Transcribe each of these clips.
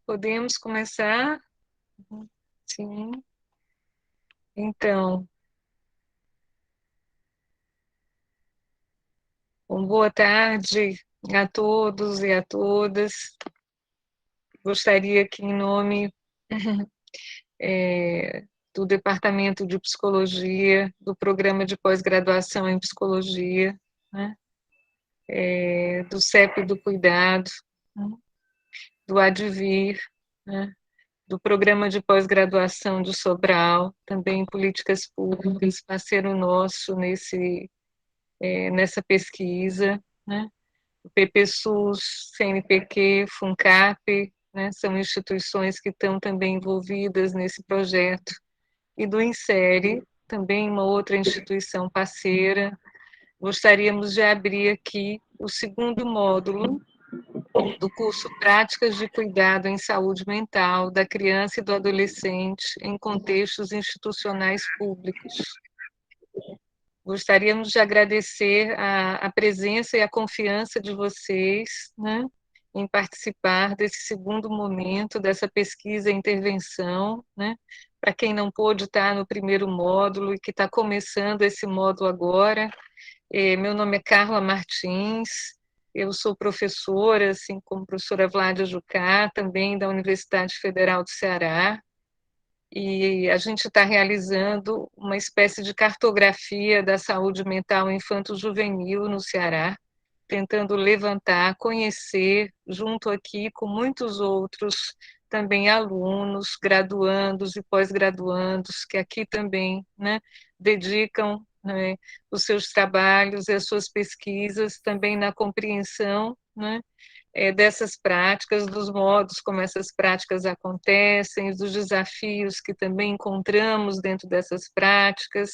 Podemos começar? Sim. Então, boa tarde a todos e a todas. Gostaria que, em nome do Departamento de Psicologia, do Programa de Pós-Graduação em Psicologia, né, do CEP do Cuidado, né, do Advir, né, do Programa de Pós-Graduação de Sobral, também em Políticas Públicas, parceiro nosso nessa pesquisa, né? O PPSUS, CNPq, FUNCAP, né? São instituições que estão também envolvidas nesse projeto, e do INSERE, também uma outra instituição parceira. Gostaríamos de abrir aqui o segundo módulo do curso Práticas de Cuidado em Saúde Mental da Criança e do Adolescente em Contextos Institucionais Públicos. Gostaríamos de agradecer a presença e a confiança de vocês, né, em participar desse segundo momento, dessa pesquisa e intervenção, né, para quem não pôde estar no primeiro módulo e que está começando esse módulo agora. Meu nome é Carla Martins, eu sou professora, assim como a professora Vládia Jucá, também da Universidade Federal do Ceará, e a gente está realizando uma espécie de cartografia da saúde mental infanto-juvenil no Ceará, tentando levantar, conhecer, junto aqui com muitos outros também alunos, graduandos e pós-graduandos, que aqui também, né, dedicam, né, os seus trabalhos e as suas pesquisas também na compreensão, né, dessas práticas, dos modos como essas práticas acontecem, dos desafios que também encontramos dentro dessas práticas,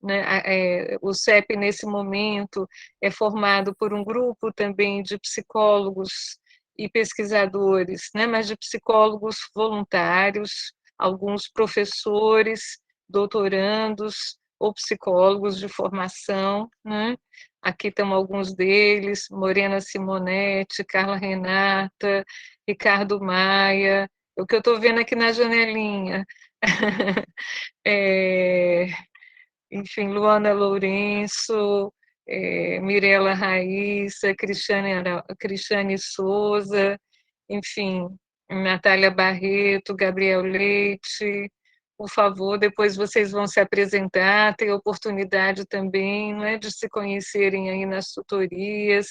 né? O CEP, nesse momento, é formado por um grupo também de psicólogos e pesquisadores, né? Mas de psicólogos voluntários, alguns professores, doutorandos ou psicólogos de formação, né? Aqui estão alguns deles: Morena Simonetti, Carla Renata, Ricardo Maia, o que eu estou vendo aqui na janelinha. É, enfim, Luana Lourenço, Mirela Raíssa, Cristiane Souza, enfim, Natália Barreto, Gabriel Leite. Por favor, depois vocês vão se apresentar, ter oportunidade também, não é, de se conhecerem aí nas tutorias,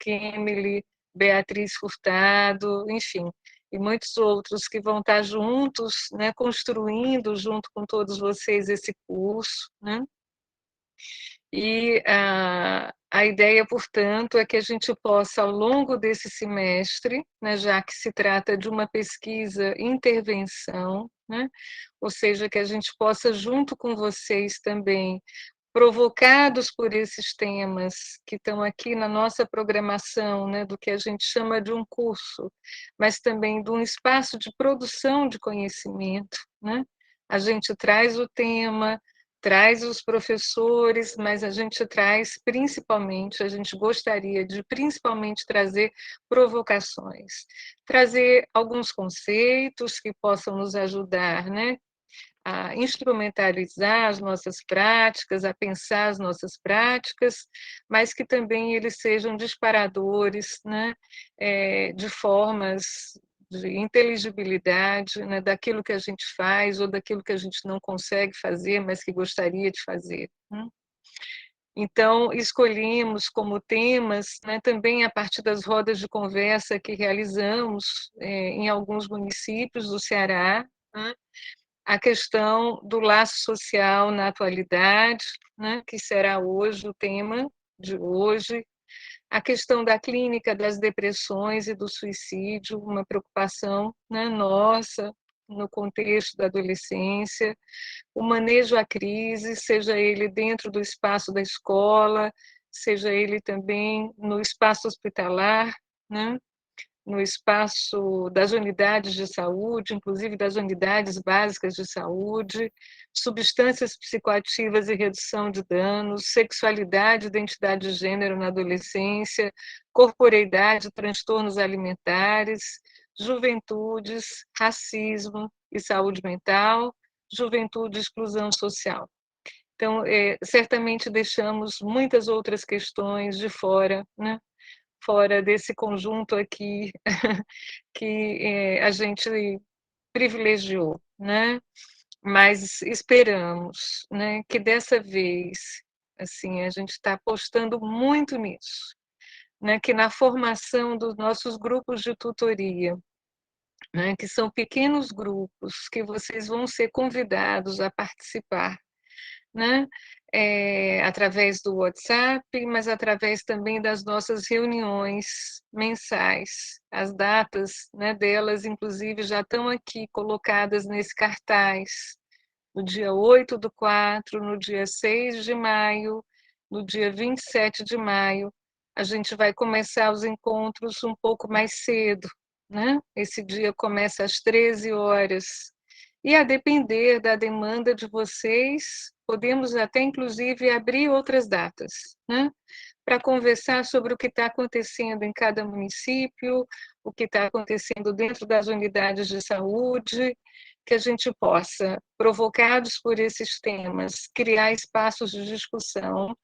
Kemily, Beatriz Furtado, enfim, e muitos outros que vão estar juntos, né, construindo junto com todos vocês esse curso, né? E a ideia, portanto, é que a gente possa, ao longo desse semestre, né, já que se trata de uma pesquisa intervenção, né, ou seja, que a gente possa, junto com vocês também, provocados por esses temas que estão aqui na nossa programação, né, do que a gente chama de um curso, mas também de um espaço de produção de conhecimento, né? A gente traz o tema, traz os professores, mas a gente traz principalmente, a gente gostaria de principalmente trazer provocações, trazer alguns conceitos que possam nos ajudar, né, a instrumentalizar as nossas práticas, a pensar as nossas práticas, mas que também eles sejam disparadores, né, de formas de inteligibilidade, né, daquilo que a gente faz ou daquilo que a gente não consegue fazer, mas que gostaria de fazer, né? Então, escolhemos como temas, né, também a partir das rodas de conversa que realizamos em alguns municípios do Ceará, né, a questão do laço social na atualidade, né, que será hoje o tema de hoje, a questão da clínica das depressões e do suicídio, uma preocupação, né, nossa no contexto da adolescência, o manejo à crise, seja ele dentro do espaço da escola, seja ele também no espaço hospitalar, né, no espaço das unidades de saúde, inclusive das unidades básicas de saúde, substâncias psicoativas e redução de danos, sexualidade, identidade de gênero na adolescência, corporeidade, transtornos alimentares, juventudes, racismo e saúde mental, juventude e exclusão social. Então, certamente deixamos muitas outras questões de fora, né? Fora desse conjunto aqui que a gente privilegiou, né? Mas esperamos, né, que dessa vez, assim, a gente está apostando muito nisso, né, que na formação dos nossos grupos de tutoria, né, que são pequenos grupos que vocês vão ser convidados a participar, né, através do WhatsApp, mas através também das nossas reuniões mensais. As datas, né, delas, inclusive, já estão aqui colocadas nesse cartaz. No dia 8/4, no dia 6 de maio, no dia 27 de maio, a gente vai começar os encontros um pouco mais cedo, né? Esse dia começa às 13 horas. E a depender da demanda de vocês, podemos até inclusive abrir outras datas, né? Para conversar sobre o que está acontecendo em cada município, o que está acontecendo dentro das unidades de saúde, que a gente possa, provocados por esses temas, criar espaços de discussão,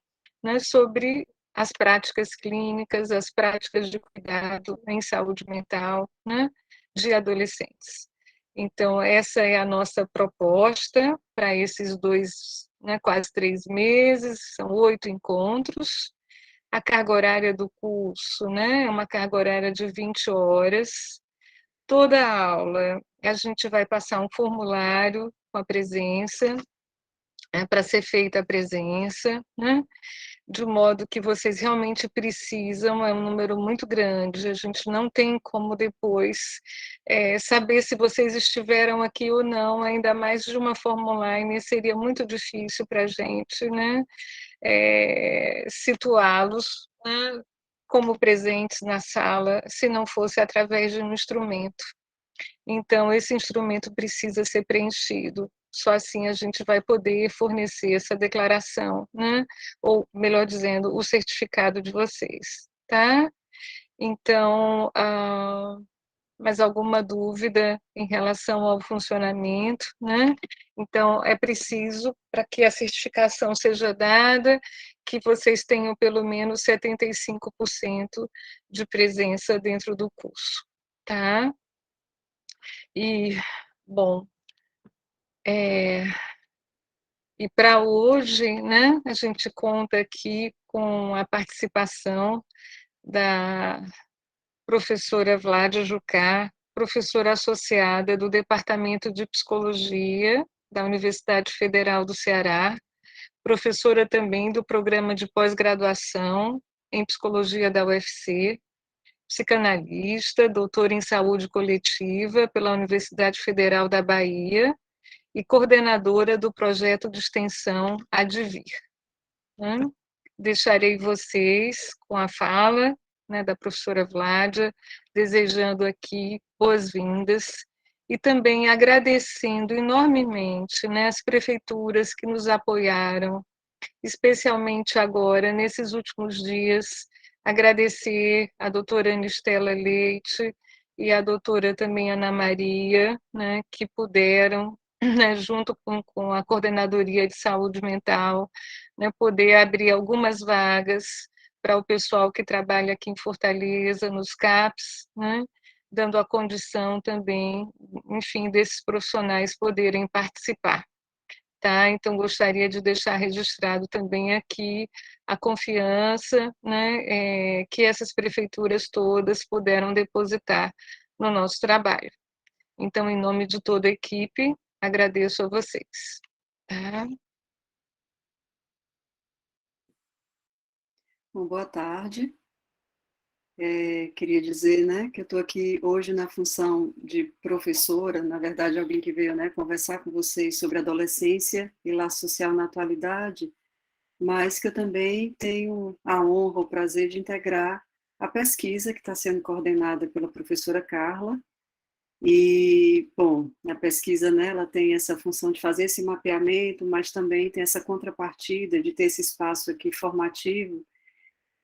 né, sobre as práticas clínicas, as práticas de cuidado em saúde mental, né, de adolescentes. Então, essa é a nossa proposta para esses dois, né, quase 3 meses, são 8 encontros. A carga horária do curso, né, é uma carga horária de 20 horas. Toda aula, a gente vai passar um formulário com a presença, para ser feita a presença, né? De modo que vocês realmente precisam, é um número muito grande, a gente não tem como depois saber se vocês estiveram aqui ou não, ainda mais de uma forma online, seria muito difícil para a gente, né? Situá-los, né, como presentes na sala, se não fosse através de um instrumento. Então, esse instrumento precisa ser preenchido. Só assim a gente vai poder fornecer essa declaração, né? Ou, melhor dizendo, o certificado de vocês, tá? Então, mais alguma dúvida em relação ao funcionamento, né? Então, é preciso, para que a certificação seja dada, que vocês tenham pelo menos 75% de presença dentro do curso, tá? E, bom, e para hoje, né, a gente conta aqui com a participação da professora Vládia Jucá, professora associada do Departamento de Psicologia da Universidade Federal do Ceará, professora também do programa de pós-graduação em Psicologia da UFC, psicanalista, doutora em saúde coletiva pela Universidade Federal da Bahia e coordenadora do projeto de extensão Advir. Né? Deixarei vocês com a fala, né, da professora Vládia, desejando aqui boas-vindas e também agradecendo enormemente, né, as prefeituras que nos apoiaram, especialmente agora, nesses últimos dias, agradecer a doutora Anistela Leite e a doutora também Ana Maria, né, que puderam, né, junto com a Coordenadoria de Saúde Mental, né, poder abrir algumas vagas para o pessoal que trabalha aqui em Fortaleza, nos CAPs, né, dando a condição também, enfim, desses profissionais poderem participar. Tá? Então, gostaria de deixar registrado também aqui a confiança, né, que essas prefeituras todas puderam depositar no nosso trabalho. Então, em nome de toda a equipe, agradeço a vocês. Tá? Bom, boa tarde. Queria dizer, né, que eu estou aqui hoje na função de professora, na verdade, alguém que veio, né, conversar com vocês sobre adolescência e laço social na atualidade, mas que eu também tenho a honra, o prazer de integrar a pesquisa que está sendo coordenada pela professora Carla. E, bom, a pesquisa, né, ela tem essa função de fazer esse mapeamento, mas também tem essa contrapartida de ter esse espaço aqui formativo,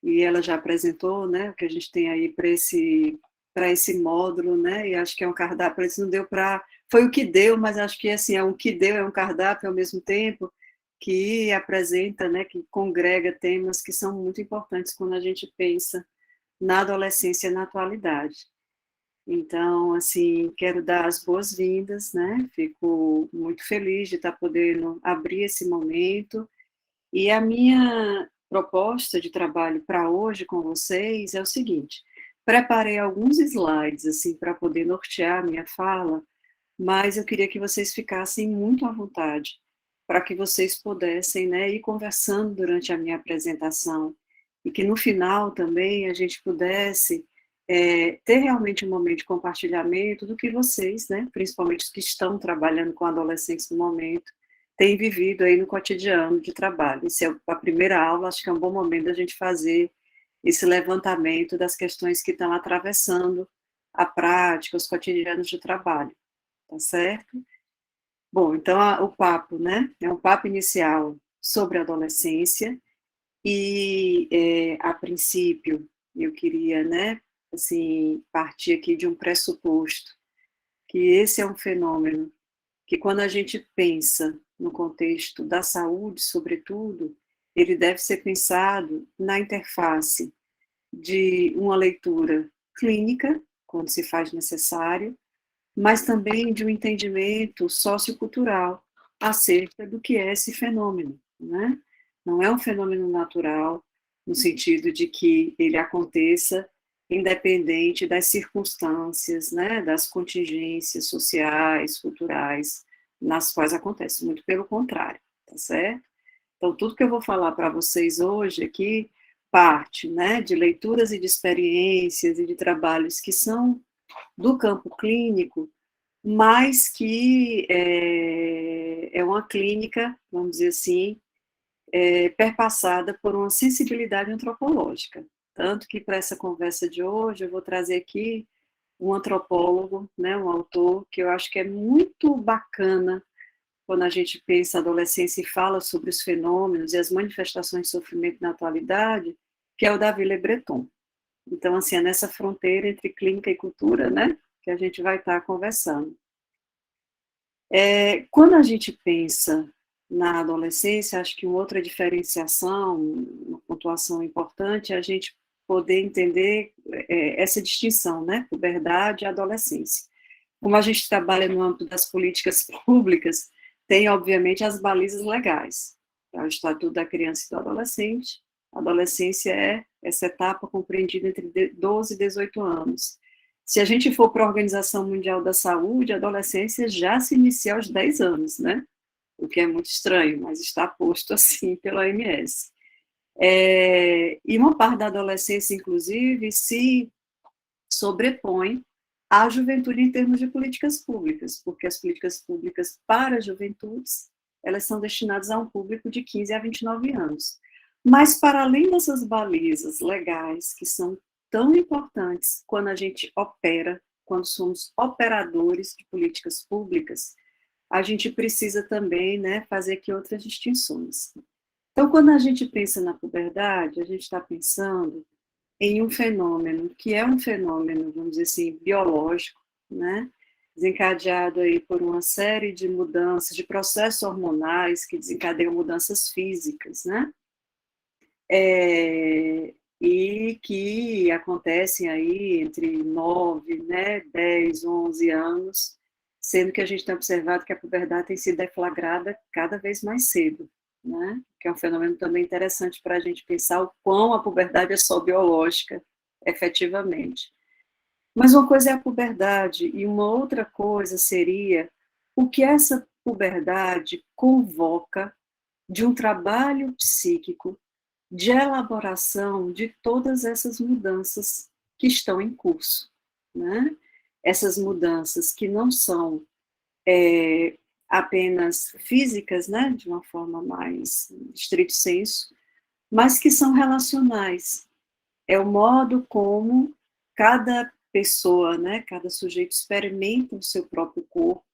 e ela já apresentou, né, o que a gente tem aí para para esse módulo, né? E acho que é um cardápio, isso não deu para... Foi o que deu, mas acho que assim, é um que deu, é um cardápio ao mesmo tempo, que apresenta, né, que congrega temas que são muito importantes quando a gente pensa na adolescência e na atualidade. Então, assim, quero dar as boas-vindas, né? Fico muito feliz de estar podendo abrir esse momento. E a minha proposta de trabalho para hoje com vocês é o seguinte: preparei alguns slides assim para poder nortear a minha fala, mas eu queria que vocês ficassem muito à vontade para que vocês pudessem, né, ir conversando durante a minha apresentação e que no final também a gente pudesse ter realmente um momento de compartilhamento do que vocês, né, principalmente os que estão trabalhando com adolescentes no momento, têm vivido aí no cotidiano de trabalho. Essa é a primeira aula, acho que é um bom momento da gente fazer esse levantamento das questões que estão atravessando a prática, os cotidianos de trabalho, tá certo? Bom, então o papo, né, é um papo inicial sobre a adolescência e, a princípio, eu queria, né, assim, partir aqui de um pressuposto, que esse é um fenômeno que quando a gente pensa no contexto da saúde, sobretudo, ele deve ser pensado na interface de uma leitura clínica, quando se faz necessário, mas também de um entendimento sociocultural acerca do que é esse fenômeno, né? Não é um fenômeno natural, no sentido de que ele aconteça independente das circunstâncias, né, das contingências sociais, culturais, nas quais acontece, muito pelo contrário, tá certo? Então, tudo que eu vou falar para vocês hoje aqui parte, né, de leituras e de experiências e de trabalhos que são do campo clínico, mas que é uma clínica, vamos dizer assim, perpassada por uma sensibilidade antropológica. Tanto que para essa conversa de hoje eu vou trazer aqui um antropólogo, né, um autor que eu acho que é muito bacana quando a gente pensa a adolescência e fala sobre os fenômenos e as manifestações de sofrimento na atualidade, que é o Davi Le Breton. Então, assim, é nessa fronteira entre clínica e cultura, né, que a gente vai estar conversando. Quando a gente pensa na adolescência, acho que uma outra diferenciação, uma pontuação importante, é a gente poder entender essa distinção, né, puberdade e adolescência. Como a gente trabalha no âmbito das políticas públicas, tem, obviamente, as balizas legais. É o Estatuto da Criança e do Adolescente. A adolescência é essa etapa compreendida entre 12 e 18 anos. Se a gente for para a Organização Mundial da Saúde, a adolescência já se inicia aos 10 anos, né? O que é muito estranho, mas está posto assim pela OMS. E uma parte da adolescência, inclusive, se sobrepõe à juventude em termos de políticas públicas, porque as políticas públicas para juventudes, elas são destinadas a um público de 15 a 29 anos. Mas, para além dessas balizas legais, que são tão importantes quando a gente opera, quando somos operadores de políticas públicas, a gente precisa também, né, fazer aqui outras distinções. Então, quando a gente pensa na puberdade, a gente está pensando em um fenômeno que é um fenômeno, vamos dizer assim, biológico, né, desencadeado aí por uma série de mudanças, de processos hormonais que desencadeiam mudanças físicas, né, e que acontecem aí entre 9, né, 10, 11 anos, sendo que a gente tem observado que a puberdade tem sido deflagrada cada vez mais cedo, né, que é um fenômeno também interessante para a gente pensar o quão a puberdade é só biológica, efetivamente. Mas uma coisa é a puberdade e uma outra coisa seria o que essa puberdade convoca de um trabalho psíquico de elaboração de todas essas mudanças que estão em curso, né? Essas mudanças que não são apenas físicas, né, de uma forma mais estrito senso, mas que são relacionais. É o modo como cada pessoa, né, cada sujeito experimenta o seu próprio corpo,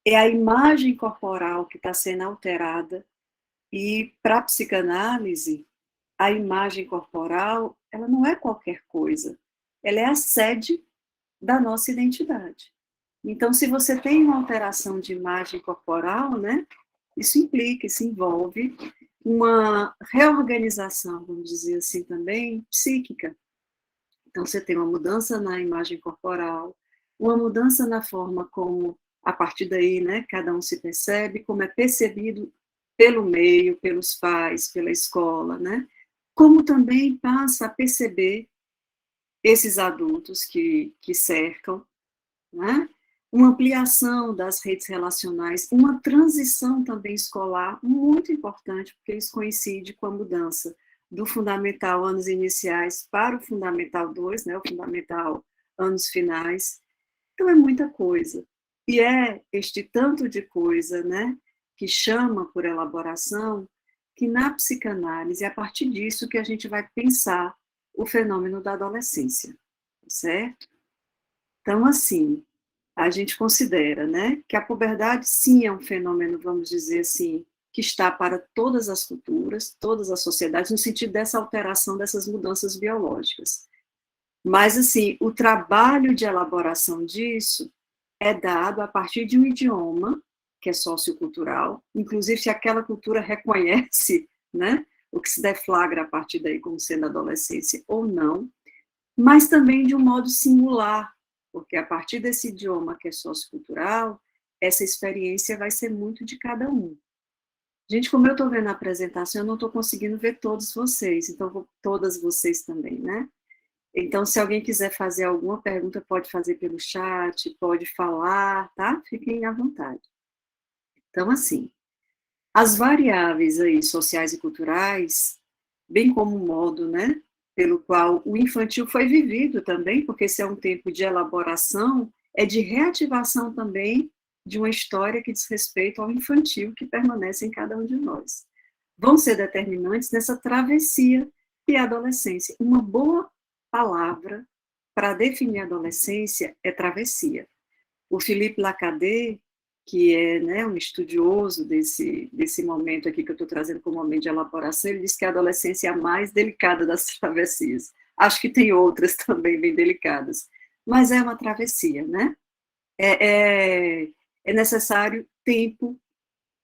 é a imagem corporal que está sendo alterada, e para a psicanálise, a imagem corporal, ela não é qualquer coisa, ela é a sede da nossa identidade. Então, se você tem uma alteração de imagem corporal, né, isso envolve uma reorganização, vamos dizer assim também, psíquica. Então, você tem uma mudança na imagem corporal, uma mudança na forma como, a partir daí, né, cada um se percebe, como é percebido pelo meio, pelos pais, pela escola, né, como também passa a perceber esses adultos que cercam, né, uma ampliação das redes relacionais, uma transição também escolar muito importante, porque isso coincide com a mudança do fundamental anos iniciais para o fundamental 2, né, o fundamental anos finais. Então é muita coisa. E é este tanto de coisa, né, que chama por elaboração, que na psicanálise é a partir disso que a gente vai pensar o fenômeno da adolescência, certo? Então, assim, a gente considera, né, que a puberdade sim é um fenômeno, vamos dizer assim, que está para todas as culturas, todas as sociedades, no sentido dessa alteração, dessas mudanças biológicas. Mas, assim, o trabalho de elaboração disso é dado a partir de um idioma, que é sociocultural, inclusive se aquela cultura reconhece, né, o que se deflagra a partir daí como sendo adolescência ou não, mas também de um modo singular, porque a partir desse idioma que é sociocultural, essa experiência vai ser muito de cada um. Gente, como eu estou vendo a apresentação, eu não estou conseguindo ver todos vocês, então todas vocês também, né? Então, se alguém quiser fazer alguma pergunta, pode fazer pelo chat, pode falar, tá? Fiquem à vontade. Então, assim, as variáveis aí sociais e culturais, bem como o modo, né, pelo qual o infantil foi vivido também, porque esse é um tempo de elaboração, é de reativação também de uma história que diz respeito ao infantil que permanece em cada um de nós. Vão ser determinantes nessa travessia que é a adolescência. Uma boa palavra para definir a adolescência é travessia. O Philippe Lacadet, que é, né, um estudioso desse momento aqui que eu estou trazendo como momento de elaboração, ele diz que a adolescência é a mais delicada das travessias. Acho que tem outras também bem delicadas, mas é uma travessia, né? É necessário tempo,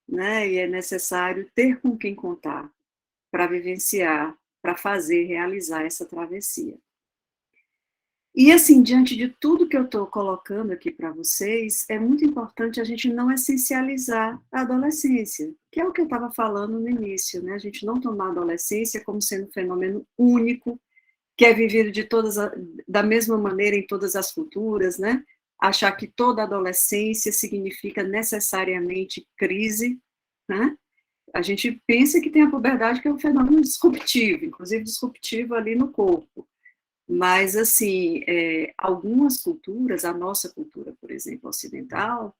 né? E é necessário ter com quem contar para vivenciar, para fazer, realizar essa travessia. E, assim, diante de tudo que eu estou colocando aqui para vocês, é muito importante a gente não essencializar a adolescência, que é o que eu estava falando no início, né? A gente não tomar a adolescência como sendo um fenômeno único, que é vivido da mesma maneira em todas as culturas, né? Achar que toda adolescência significa necessariamente crise, né? A gente pensa que tem a puberdade, que é um fenômeno disruptivo, inclusive disruptivo ali no corpo. Mas, assim, algumas culturas, a nossa cultura, por exemplo, ocidental,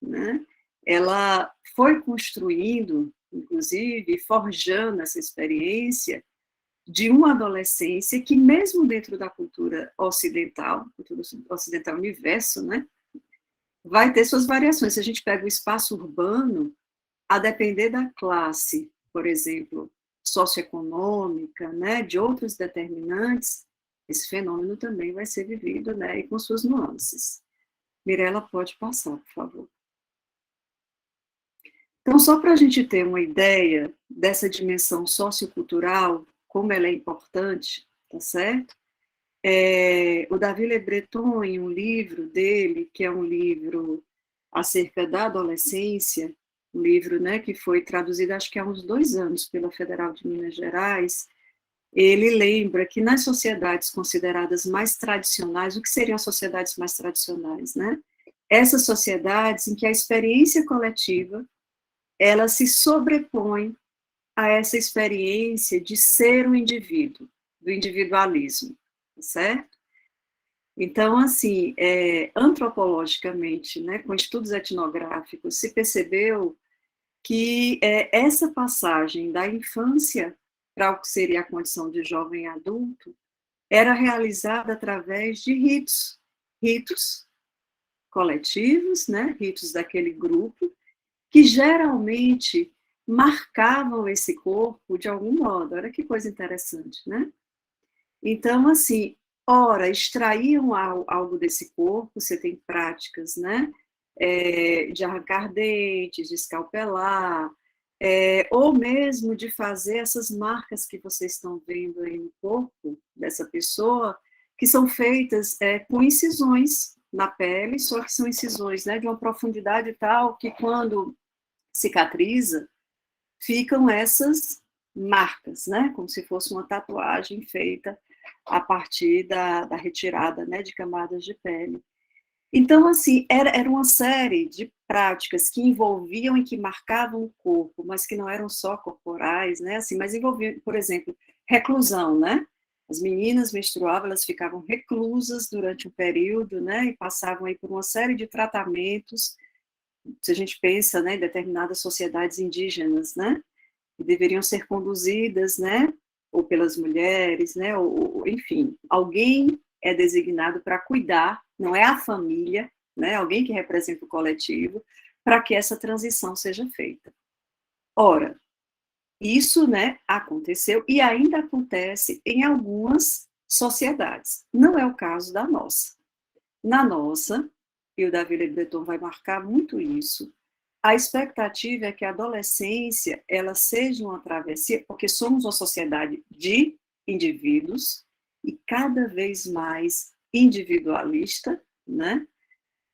né, ela foi construindo, inclusive, forjando essa experiência de uma adolescência que, mesmo dentro da cultura ocidental universo, né, vai ter suas variações. Se a gente pega o espaço urbano, a depender da classe, por exemplo, socioeconômica, né, de outros determinantes, esse fenômeno também vai ser vivido, né, e com suas nuances. Mirela, pode passar, por favor. Então, só para a gente ter uma ideia dessa dimensão sociocultural, como ela é importante, tá certo? O Davi Le Breton, em um livro dele, que é um livro acerca da adolescência, um livro, né, que foi traduzido, acho que há uns 2 anos, pela Federal de Minas Gerais, ele lembra que nas sociedades consideradas mais tradicionais, o que seriam as sociedades mais tradicionais, né? Essas sociedades em que a experiência coletiva, ela se sobrepõe a essa experiência de ser um indivíduo, do individualismo, certo? Então, assim, antropologicamente, né, com estudos etnográficos, se percebeu que essa passagem da infância para o que seria a condição de jovem adulto era realizada através de ritos coletivos, né, ritos daquele grupo, que geralmente marcavam esse corpo de algum modo. Olha que coisa interessante, né? Então, assim, ora, extraíam algo desse corpo, você tem práticas, né? De arrancar dentes, de escalpelar, ou mesmo de fazer essas marcas que vocês estão vendo aí no corpo dessa pessoa, que são feitas com incisões na pele, só que são incisões, né, de uma profundidade tal que quando cicatriza, ficam essas marcas, né, como se fosse uma tatuagem feita a partir da retirada, né, de camadas de pele. Então, assim, era uma série de práticas que envolviam e que marcavam o corpo, mas que não eram só corporais, né? Assim, mas envolviam, por exemplo, reclusão, né? As meninas menstruavam, elas ficavam reclusas durante um período, né? E passavam aí por uma série de tratamentos. Se a gente pensa, né, em determinadas sociedades indígenas, né? Que deveriam ser conduzidas, né? Ou pelas mulheres, né? Ou enfim, alguém é designado para cuidar, não é a família, né? Alguém que representa o coletivo, para que essa transição seja feita. Ora, isso, né, aconteceu e ainda acontece em algumas sociedades. Não é o caso da nossa. Na nossa, e o Davi Le Breton vai marcar muito isso, a expectativa é que a adolescência ela seja uma travessia, porque somos uma sociedade de indivíduos e cada vez mais individualista, né?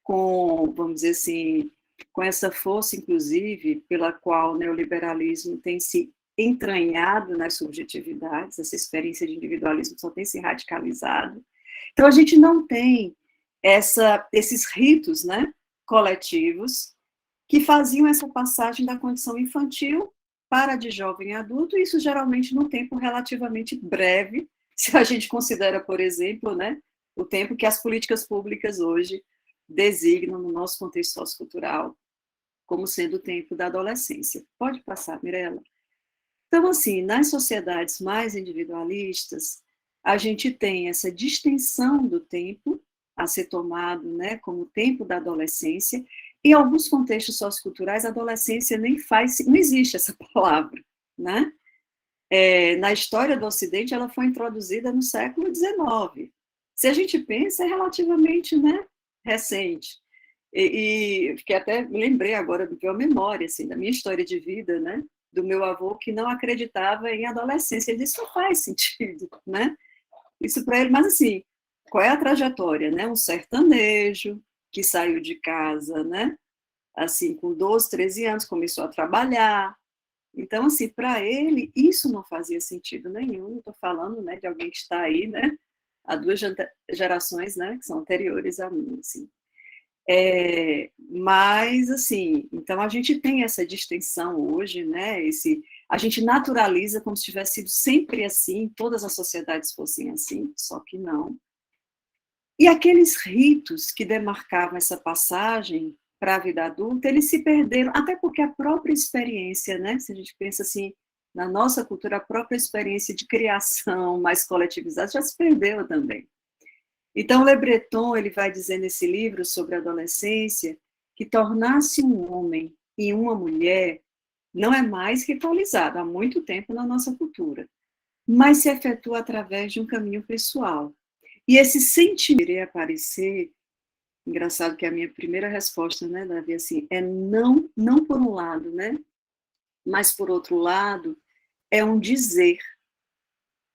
Com, vamos dizer assim, com essa força, inclusive, pela qual o neoliberalismo tem se entranhado nas subjetividades, essa experiência de individualismo só tem se radicalizado. Então, a gente não tem esses ritos, né, coletivos que faziam essa passagem da condição infantil para de jovem adulto, e isso geralmente num tempo relativamente breve, se a gente considera, por exemplo, né, o tempo que as políticas públicas hoje designam no nosso contexto sociocultural como sendo o tempo da adolescência. Pode passar, Mirella. Então, assim, nas sociedades mais individualistas, a gente tem essa distensão do tempo a ser tomado, né, como o tempo da adolescência. Em alguns contextos socioculturais, a adolescência nem faz, não existe essa palavra, né? Na história do Ocidente, ela foi introduzida no século XIX. Se a gente pensa, é relativamente, né, recente. E fiquei até, me lembrei agora, do que uma memória, assim, da minha história de vida, né, do meu avô que não acreditava em adolescência. Ele disse, não faz sentido, né? Isso para ele, mas assim, qual é a trajetória, né? Um sertanejo que saiu de casa, né? Assim, com 12, 13 anos, começou a trabalhar. Então, assim, para ele, isso não fazia sentido nenhum. Estou falando, né, de alguém que está aí, né? Há duas gerações, né, que são anteriores a mim, assim. Mas, assim, então a gente tem essa distinção hoje, né? A gente naturaliza como se tivesse sido sempre assim, todas as sociedades fossem assim, só que não. E aqueles ritos que demarcavam essa passagem para a vida adulta, eles se perderam, até porque a própria experiência, né? Se a gente pensa assim, na nossa cultura, a própria experiência de criação mais coletivizada já se perdeu também. Então, Le Breton ele vai dizer nesse livro sobre a adolescência que tornar-se um homem e uma mulher não é mais ritualizado há muito tempo na nossa cultura, mas se efetua através de um caminho pessoal. E esse sentimento iria aparecer, engraçado que a minha primeira resposta, né, Davi, assim, é não, não por um lado, né, mas por outro lado, é um dizer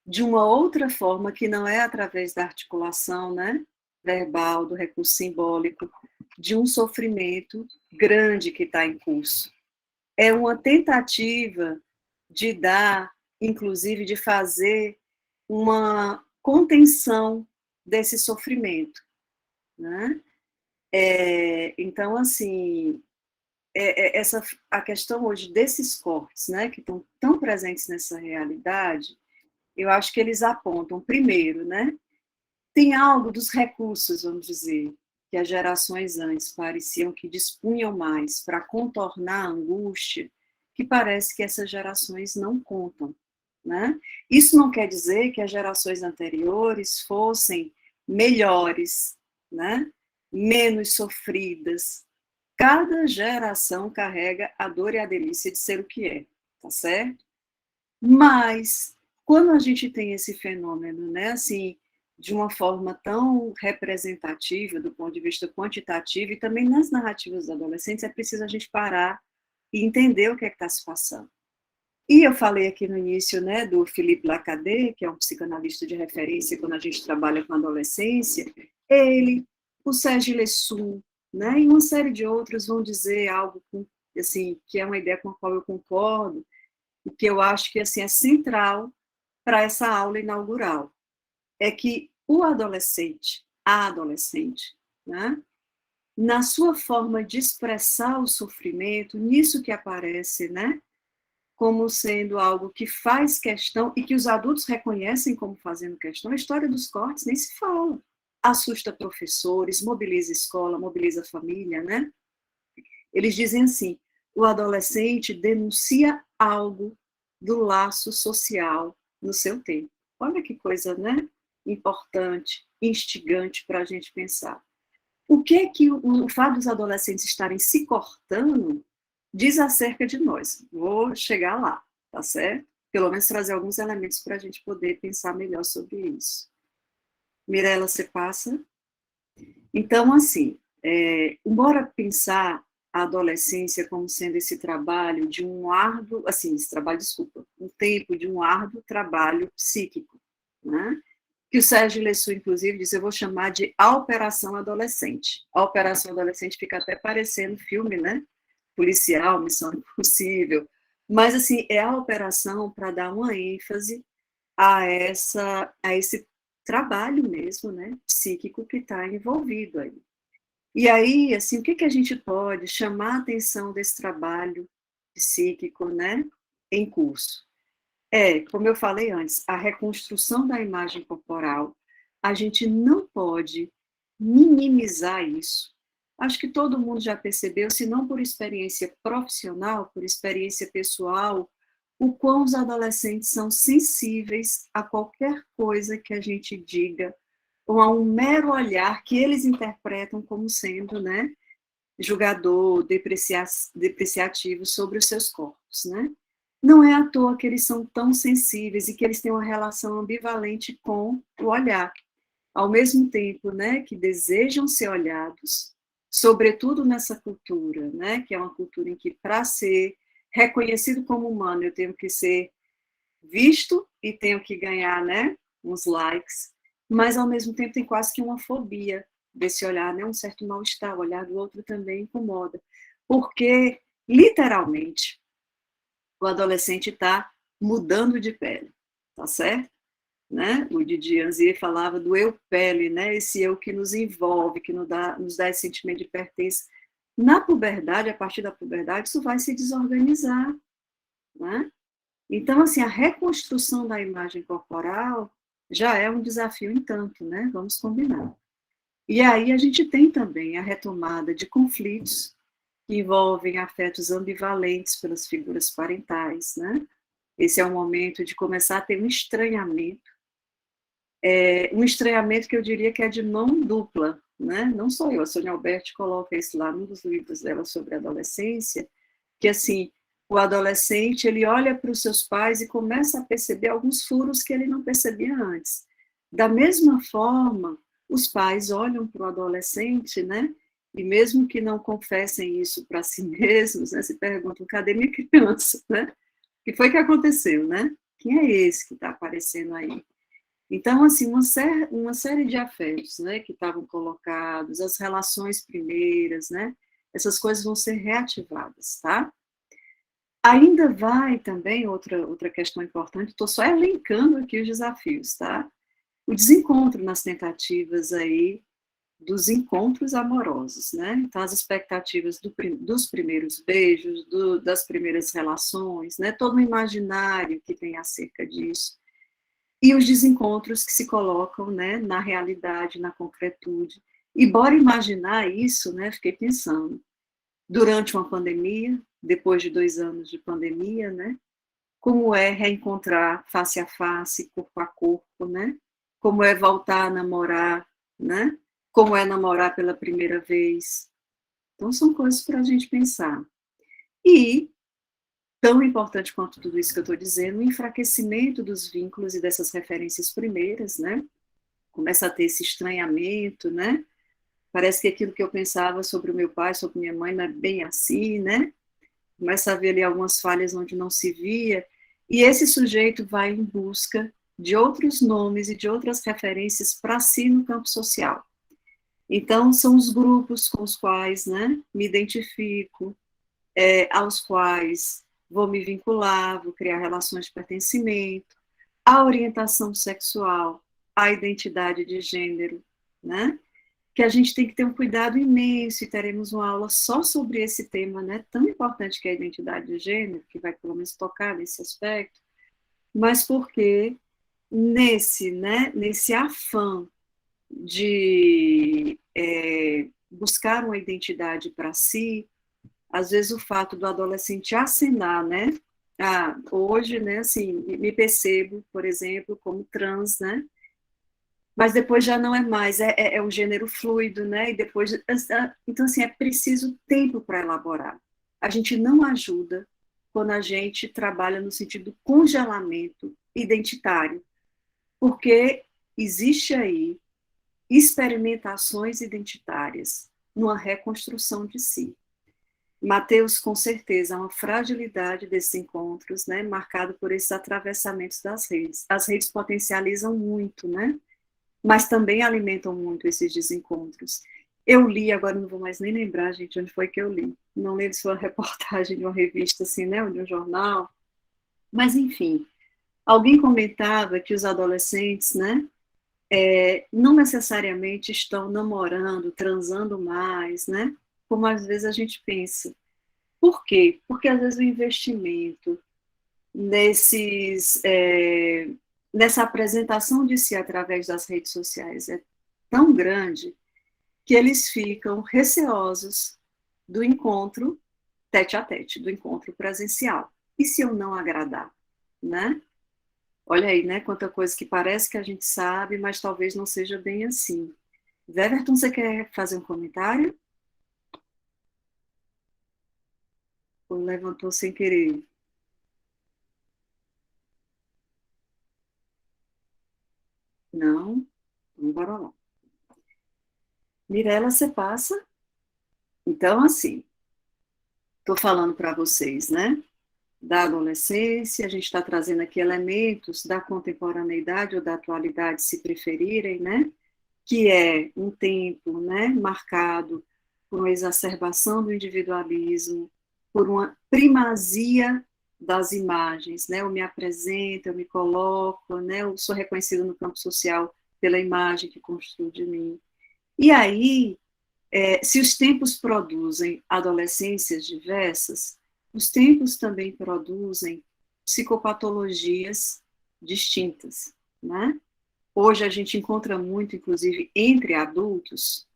de uma outra forma que não é através da articulação, né, verbal, do recurso simbólico, de um sofrimento grande que está em curso. É uma tentativa de dar, inclusive de fazer uma contenção desse sofrimento, né? Então, assim, a questão hoje desses cortes, né, que estão tão presentes nessa realidade, eu acho que eles apontam, primeiro, né, tem algo dos recursos, vamos dizer, que as gerações antes pareciam que dispunham mais para contornar a angústia, que parece que essas gerações não contam, né? Isso não quer dizer que as gerações anteriores fossem melhores, né? Menos sofridas. Cada geração carrega a dor e a delícia de ser o que é, tá certo? Mas quando a gente tem esse fenômeno, né, assim, de uma forma tão representativa do ponto de vista quantitativo, e também nas narrativas dos adolescentes é preciso a gente parar e entender o que é que está se passando. E eu falei aqui no início, né, do Philippe Lacadet, que é um psicanalista de referência quando a gente trabalha com adolescência. Ele, o Serge Lesoux, né, e uma série de outros vão dizer algo assim, que é uma ideia com a qual eu concordo, e que eu acho que assim, é central para essa aula inaugural. É que o adolescente, a adolescente, né, na sua forma de expressar o sofrimento, nisso que aparece, né, como sendo algo que faz questão e que os adultos reconhecem como fazendo questão, a história dos cortes nem se fala. Assusta professores, mobiliza escola, mobiliza família, né? Eles dizem assim, o adolescente denuncia algo do laço social no seu tempo. Olha que coisa, né? Importante, instigante para a gente pensar. O que o fato dos adolescentes estarem se cortando diz acerca de nós? Vou chegar lá, tá certo? Pelo menos trazer alguns elementos para a gente poder pensar melhor sobre isso. Mirela, você passa? Então, assim, embora pensar a adolescência como sendo esse trabalho de um árduo, assim, esse trabalho, desculpa, um tempo de um árduo trabalho psíquico, né? Que o Sérgio Lesoux, inclusive, diz, eu vou chamar de a Operação Adolescente. A Operação Adolescente fica até parecendo filme, né? Policial, Missão Impossível. Mas, assim, é a operação para dar uma ênfase a esse trabalho mesmo, né? Psíquico que está envolvido aí. E aí, assim, o que a gente pode chamar a atenção desse trabalho psíquico, né? Em curso? Como eu falei antes, a reconstrução da imagem corporal, a gente não pode minimizar isso. Acho que todo mundo já percebeu, se não por experiência profissional, por experiência pessoal, o quão os adolescentes são sensíveis a qualquer coisa que a gente diga, ou a um mero olhar que eles interpretam como sendo, né, julgador, depreciativo sobre os seus corpos, né? Não é à toa que eles são tão sensíveis e que eles têm uma relação ambivalente com o olhar. Ao mesmo tempo, né, que desejam ser olhados, sobretudo nessa cultura, né, que é uma cultura em que, para ser reconhecido como humano, eu tenho que ser visto e tenho que ganhar, né, uns likes, mas ao mesmo tempo tem quase que uma fobia desse olhar, né, um certo mal-estar, o olhar do outro também incomoda, porque, literalmente, o adolescente está mudando de pele, tá certo? Né? O Didi Anzier falava do eu pele, né? Esse eu que nos envolve, que nos dá esse sentimento de pertença. Na puberdade, a partir da puberdade, isso vai se desorganizar, né? Então, assim, a reconstrução da imagem corporal já é um desafio em tanto, né? Vamos combinar. E aí a gente tem também a retomada de conflitos que envolvem afetos ambivalentes pelas figuras parentais, né? Esse é o momento de começar a ter um estranhamento que eu diria que é de mão dupla, né? Não sou eu, a Sônia Alberti coloca isso lá num dos livros dela sobre adolescência, que assim, o adolescente, ele olha para os seus pais e começa a perceber alguns furos que ele não percebia antes. Da mesma forma, os pais olham para o adolescente, né? E mesmo que não confessem isso para si mesmos, né, se perguntam, cadê minha criança, né? O que foi que aconteceu, né? Quem é esse que está aparecendo aí? Então, assim, uma série de afetos, né, que estavam colocados, as relações primeiras, né, essas coisas vão ser reativadas, tá? Ainda vai também, outra questão importante, estou só elencando aqui os desafios, tá? O desencontro nas tentativas aí dos encontros amorosos, né? Então, as expectativas dos primeiros beijos, das primeiras relações, né? Todo o imaginário que tem acerca disso. E os desencontros que se colocam, né, na realidade, na concretude. E bora imaginar isso, né? Fiquei pensando, durante uma pandemia, depois de 2 anos de pandemia, né? Como é reencontrar face a face, corpo a corpo, né? Como é voltar a namorar, né? Como é namorar pela primeira vez. Então, são coisas para a gente pensar. E, tão importante quanto tudo isso que eu estou dizendo, o enfraquecimento dos vínculos e dessas referências primeiras, né? começa a ter esse estranhamento, né? Parece que aquilo que eu pensava sobre o meu pai, sobre minha mãe, não é bem assim, né? Começa a ver ali algumas falhas onde não se via, e esse sujeito vai em busca de outros nomes e de outras referências para si no campo social. Então, são os grupos com os quais, né, me identifico, aos quais vou me vincular, vou criar relações de pertencimento, a orientação sexual, a identidade de gênero, né? Que a gente tem que ter um cuidado imenso, e teremos uma aula só sobre esse tema, né, tão importante que é a identidade de gênero, que vai pelo menos tocar nesse aspecto, mas porque nesse afã de buscar uma identidade para si, às vezes o fato do adolescente acenar, né, hoje, né, assim, me percebo, por exemplo, como trans, né, mas depois já não é mais, é um gênero fluido, né? E depois, então assim, é preciso tempo para elaborar. A gente não ajuda quando a gente trabalha no sentido do congelamento identitário, porque existe aí experimentações identitárias numa reconstrução de si. Mateus, com certeza, há uma fragilidade desses encontros, né, marcado por esses atravessamentos das redes. As redes potencializam muito, né? Mas também alimentam muito esses desencontros. Eu li, agora não vou mais nem lembrar, gente, onde foi que eu li. Não lembro se foi uma reportagem de uma revista, assim, né, ou de um jornal. Mas, enfim, alguém comentava que os adolescentes, né, não necessariamente estão namorando, transando mais, né, como às vezes a gente pensa. Por quê? Porque às vezes o investimento nesses, nessa apresentação de si através das redes sociais é tão grande que eles ficam receosos do encontro tete a tete, do encontro presencial. E se eu não agradar, né? Olha aí, né? Quanta coisa que parece que a gente sabe, mas talvez não seja bem assim. Weverton, você quer fazer um comentário? Ou levantou sem querer? Não? Então, bora lá. Mirela, você passa? Então, assim, estou falando para vocês, né? Da adolescência, a gente está trazendo aqui elementos da contemporaneidade ou da atualidade, se preferirem, né? Que é um tempo, né, marcado por uma exacerbação do individualismo, por uma primazia das imagens, né? Eu me apresento, eu me coloco, né? Eu sou reconhecida no campo social pela imagem que construo de mim. E aí, se os tempos produzem adolescências diversas, os tempos também produzem psicopatologias distintas, né? Hoje a gente encontra muito, inclusive, entre adultos,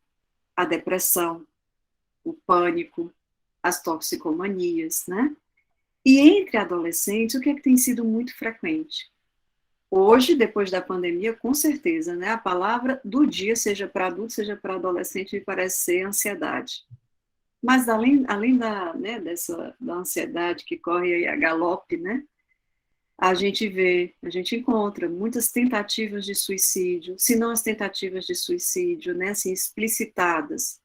a depressão, o pânico, as toxicomanias, né? E entre adolescentes, o que é que tem sido muito frequente? Hoje, depois da pandemia, com certeza, né? A palavra do dia, seja para adulto, seja para adolescente, me parece ser ansiedade. Mas além da ansiedade que corre aí a galope, né? A gente encontra muitas tentativas de suicídio, se não as tentativas de suicídio, né, assim, explicitadas,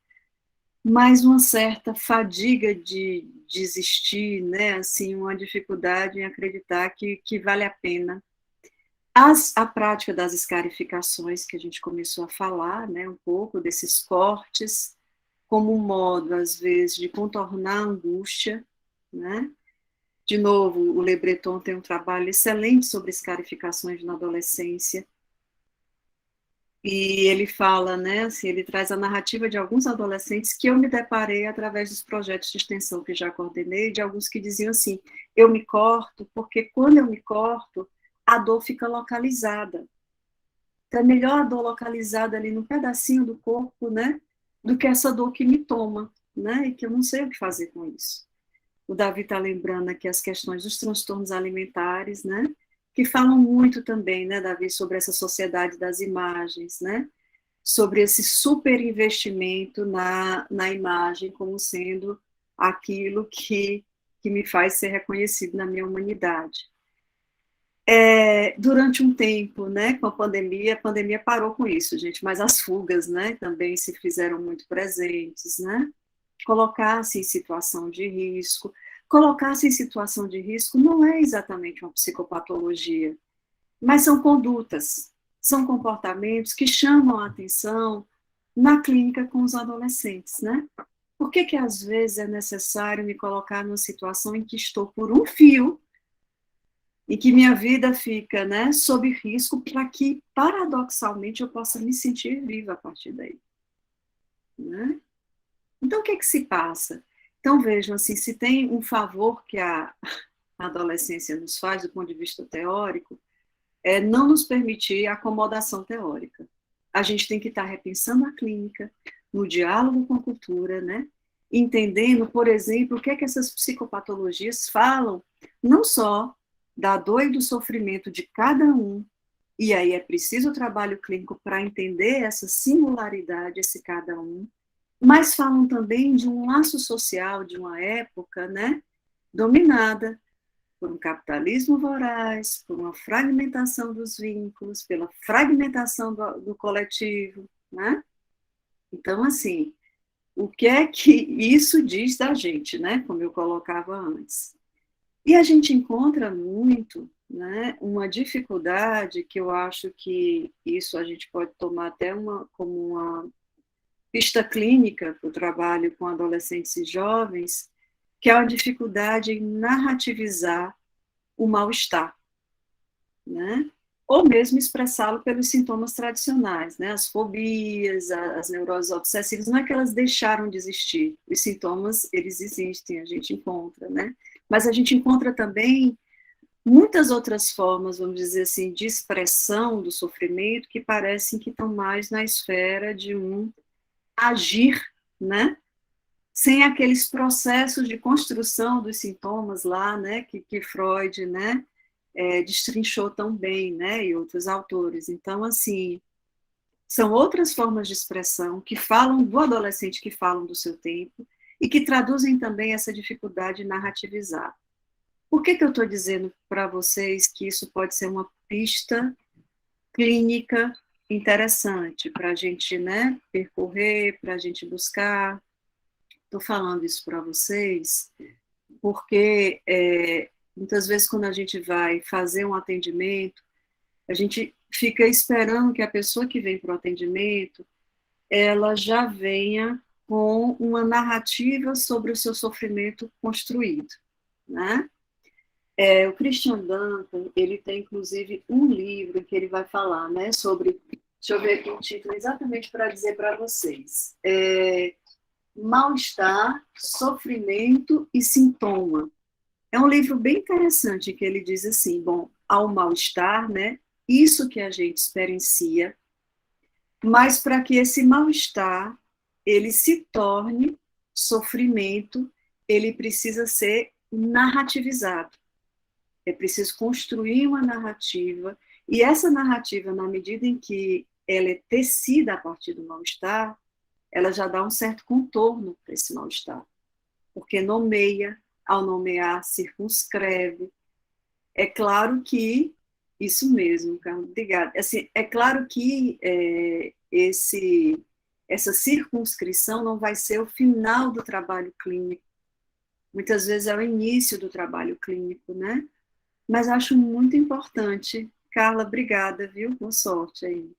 mas uma certa fadiga de desistir, né, assim, uma dificuldade em acreditar que vale a pena. A prática das escarificações, que a gente começou a falar, né, um pouco desses cortes, como um modo, às vezes, de contornar a angústia, né? De novo, o Le Breton tem um trabalho excelente sobre escarificações na adolescência, e ele fala, né, assim, ele traz a narrativa de alguns adolescentes que eu me deparei através dos projetos de extensão que já coordenei, de alguns que diziam assim, eu me corto porque quando eu me corto, a dor fica localizada. Então é melhor a dor localizada ali num pedacinho do corpo, né, do que essa dor que me toma, né, e que eu não sei o que fazer com isso. O Davi está lembrando aqui as questões dos transtornos alimentares, né? Que falam muito também, né, Davi, sobre essa sociedade das imagens, né? Sobre esse superinvestimento na imagem como sendo aquilo que me faz ser reconhecido na minha humanidade. Durante um tempo, né, com a pandemia parou com isso, gente, mas as fugas, né, também se fizeram muito presentes, né, colocar-se em situação de risco. Colocar-se em situação de risco não é exatamente uma psicopatologia, mas são condutas, são comportamentos que chamam a atenção na clínica com os adolescentes, né? Por que às vezes é necessário me colocar numa situação em que estou por um fio e que minha vida fica, né, sob risco para que, paradoxalmente, eu possa me sentir viva a partir daí, né? Então, o que se passa? Então, vejam, assim, se tem um favor que a adolescência nos faz, do ponto de vista teórico, é não nos permitir acomodação teórica. A gente tem que estar repensando a clínica, no diálogo com a cultura, né? Entendendo, por exemplo, o que essas psicopatologias falam, não só da dor e do sofrimento de cada um, e aí é preciso o trabalho clínico para entender essa singularidade, esse cada um, mas falam também de um laço social, de uma época, né, dominada por um capitalismo voraz, por uma fragmentação dos vínculos, pela fragmentação do coletivo, né? Então, assim, o que é que isso diz da gente, né? Como eu colocava antes. E a gente encontra muito, né, uma dificuldade que eu acho que isso a gente pode tomar até como uma pista clínica para o trabalho com adolescentes e jovens, que é a dificuldade em narrativizar o mal-estar, né? Ou mesmo expressá-lo pelos sintomas tradicionais, né? As fobias, as neuroses obsessivas, não é que elas deixaram de existir, os sintomas, eles existem, a gente encontra, né? Mas a gente encontra também muitas outras formas, vamos dizer assim, de expressão do sofrimento que parecem que estão mais na esfera de um agir, né? Sem aqueles processos de construção dos sintomas lá, né, que Freud, né, destrinchou tão bem, né, e outros autores. Então, assim, são outras formas de expressão que falam do adolescente, que falam do seu tempo, e que traduzem também essa dificuldade de narrativizar. Por que eu estou dizendo para vocês que isso pode ser uma pista clínica interessante para a gente, né, percorrer, para a gente buscar? Estou falando isso para vocês porque muitas vezes quando a gente vai fazer um atendimento, a gente fica esperando que a pessoa que vem para o atendimento, ela já venha com uma narrativa sobre o seu sofrimento construído, né? O Christian Duncan, ele tem inclusive um livro que ele vai falar, né, sobre, deixa eu ver aqui o título exatamente para dizer para vocês, Mal-estar, Sofrimento e Sintoma. É um livro bem interessante que ele diz assim, bom, ao mal-estar, né, isso que a gente experiencia, mas para que esse mal-estar ele se torne sofrimento, ele precisa ser narrativizado. É preciso construir uma narrativa, e essa narrativa, na medida em que ela é tecida a partir do mal-estar, ela já dá um certo contorno para esse mal-estar, porque nomeia, ao nomear, circunscreve. É claro que, isso mesmo, Carlos, obrigada. Assim, é claro que essa circunscrição não vai ser o final do trabalho clínico. Muitas vezes é o início do trabalho clínico, né? Mas acho muito importante. Carla, obrigada, viu? Boa sorte aí.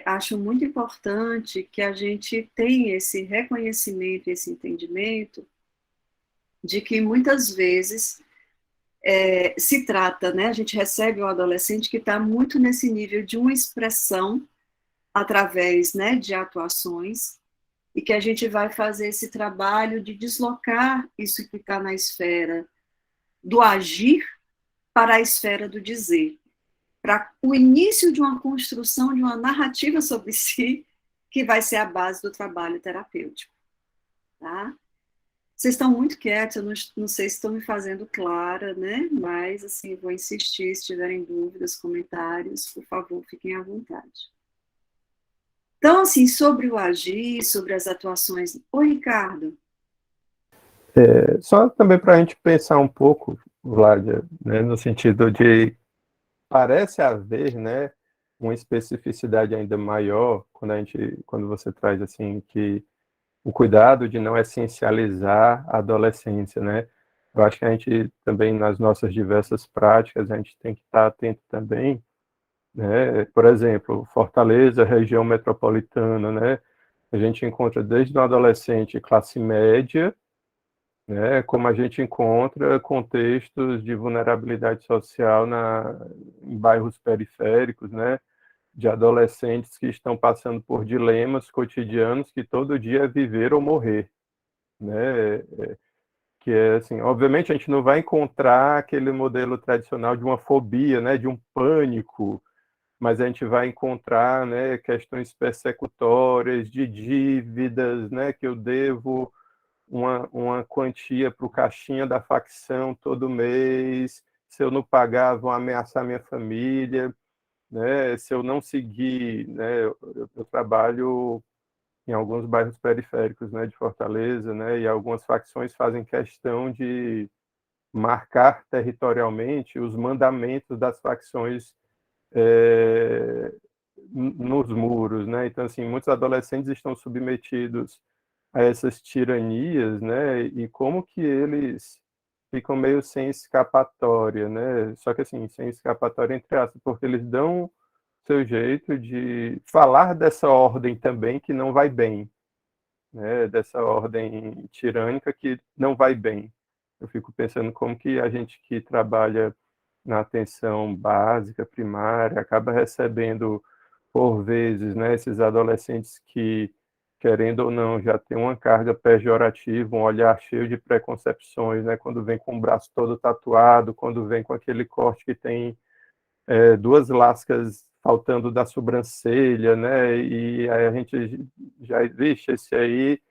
Acho muito importante que a gente tenha esse reconhecimento, esse entendimento de que muitas vezes se trata, né? A gente recebe um adolescente que está muito nesse nível de uma expressão através, né, de atuações, e que a gente vai fazer esse trabalho de deslocar isso que está na esfera do agir para a esfera do dizer, para o início de uma construção de uma narrativa sobre si, que vai ser a base do trabalho terapêutico. Tá? Vocês estão muito quietos, eu não sei se estão me fazendo clara, né? Mas, assim, vou insistir, se tiverem dúvidas, comentários, por favor, fiquem à vontade. Então, assim, sobre o agir, sobre as atuações... Oi, Ricardo. Só também para a gente pensar um pouco, Vládia, né, no sentido de parece haver, né, uma especificidade ainda maior quando você traz assim que o cuidado de não essencializar a adolescência, né? Eu acho que a gente também nas nossas diversas práticas a gente tem que estar atento também, né? Por exemplo, Fortaleza, região metropolitana, né? A gente encontra desde um adolescente classe média, né, como a gente encontra contextos de vulnerabilidade social em bairros periféricos, né, de adolescentes que estão passando por dilemas cotidianos que todo dia é viver ou morrer, né, que é assim, obviamente a gente não vai encontrar aquele modelo tradicional de uma fobia, né, de um pânico, mas a gente vai encontrar, né, questões persecutórias de dívidas, né, que eu devo uma quantia para o caixinha da facção todo mês, se eu não pagar, vão ameaçar minha família, né? Se eu não seguir, né? Eu trabalho em alguns bairros periféricos, né, de Fortaleza, né, e algumas facções fazem questão de marcar territorialmente os mandamentos das facções nos muros, né? Então, assim, muitos adolescentes estão submetidos a essas tiranias, né? E como que eles ficam meio sem escapatória, né? Só que assim, sem escapatória entre aspas, porque eles dão seu jeito de falar dessa ordem também que não vai bem, né? Dessa ordem tirânica que não vai bem. Eu fico pensando como que a gente que trabalha na atenção básica, primária, acaba recebendo por vezes, né, esses adolescentes que, querendo ou não, já têm uma carga pejorativa, um olhar cheio de preconcepções, né, quando vem com o braço todo tatuado, quando vem com aquele corte que tem duas lascas faltando da sobrancelha, né, e aí a gente já, vixe, esse aí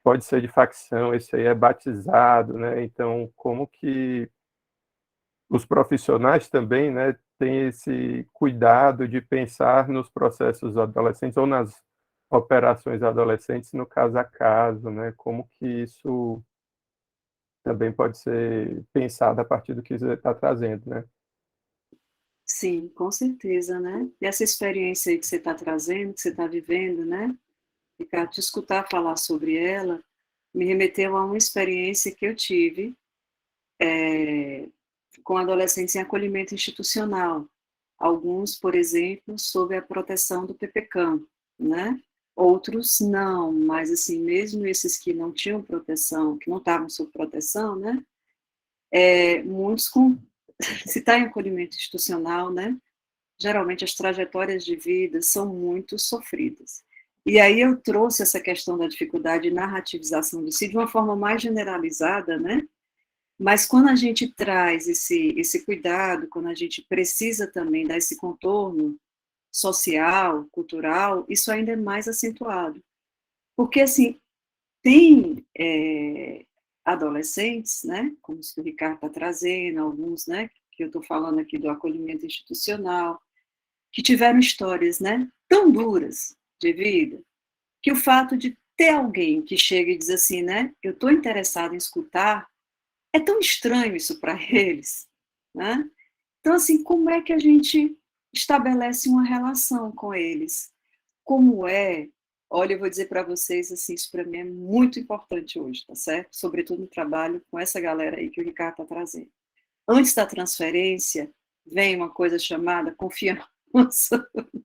pode ser de facção, esse aí é batizado, né, então como que os profissionais também, né, têm esse cuidado de pensar nos processos adolescentes ou nas operações adolescentes no caso a caso, né? Como que isso também pode ser pensado a partir do que você está trazendo, né? Sim, com certeza, né? E essa experiência aí que você está trazendo, que você está vivendo, né? E cara, te escutar falar sobre ela me remeteu a uma experiência que eu tive com adolescentes em acolhimento institucional. Alguns, por exemplo, sob a proteção do PPCAM, né? Outros não, mas assim, mesmo esses que não tinham proteção, que não estavam sob proteção, né? Muitos com, se está em acolhimento institucional, né? Geralmente as trajetórias de vida são muito sofridas. E aí eu trouxe essa questão da dificuldade de narrativização de si de uma forma mais generalizada, né? Mas quando a gente traz esse cuidado, quando a gente precisa também dar esse contorno social, cultural, isso ainda é mais acentuado. Porque, assim, tem adolescentes, né, como os que o Ricardo está trazendo, alguns, né, que eu estou falando aqui do acolhimento institucional, que tiveram histórias, né, tão duras de vida, que o fato de ter alguém que chega e diz assim, né, eu estou interessado em escutar, é tão estranho isso para eles, né? Então, assim, como é que a gente estabelece uma relação com eles? Como é? Olha, eu vou dizer para vocês, assim, isso para mim é muito importante hoje, tá certo? Sobretudo no trabalho com essa galera aí que o Ricardo está trazendo. Antes da transferência, vem uma coisa chamada confiança,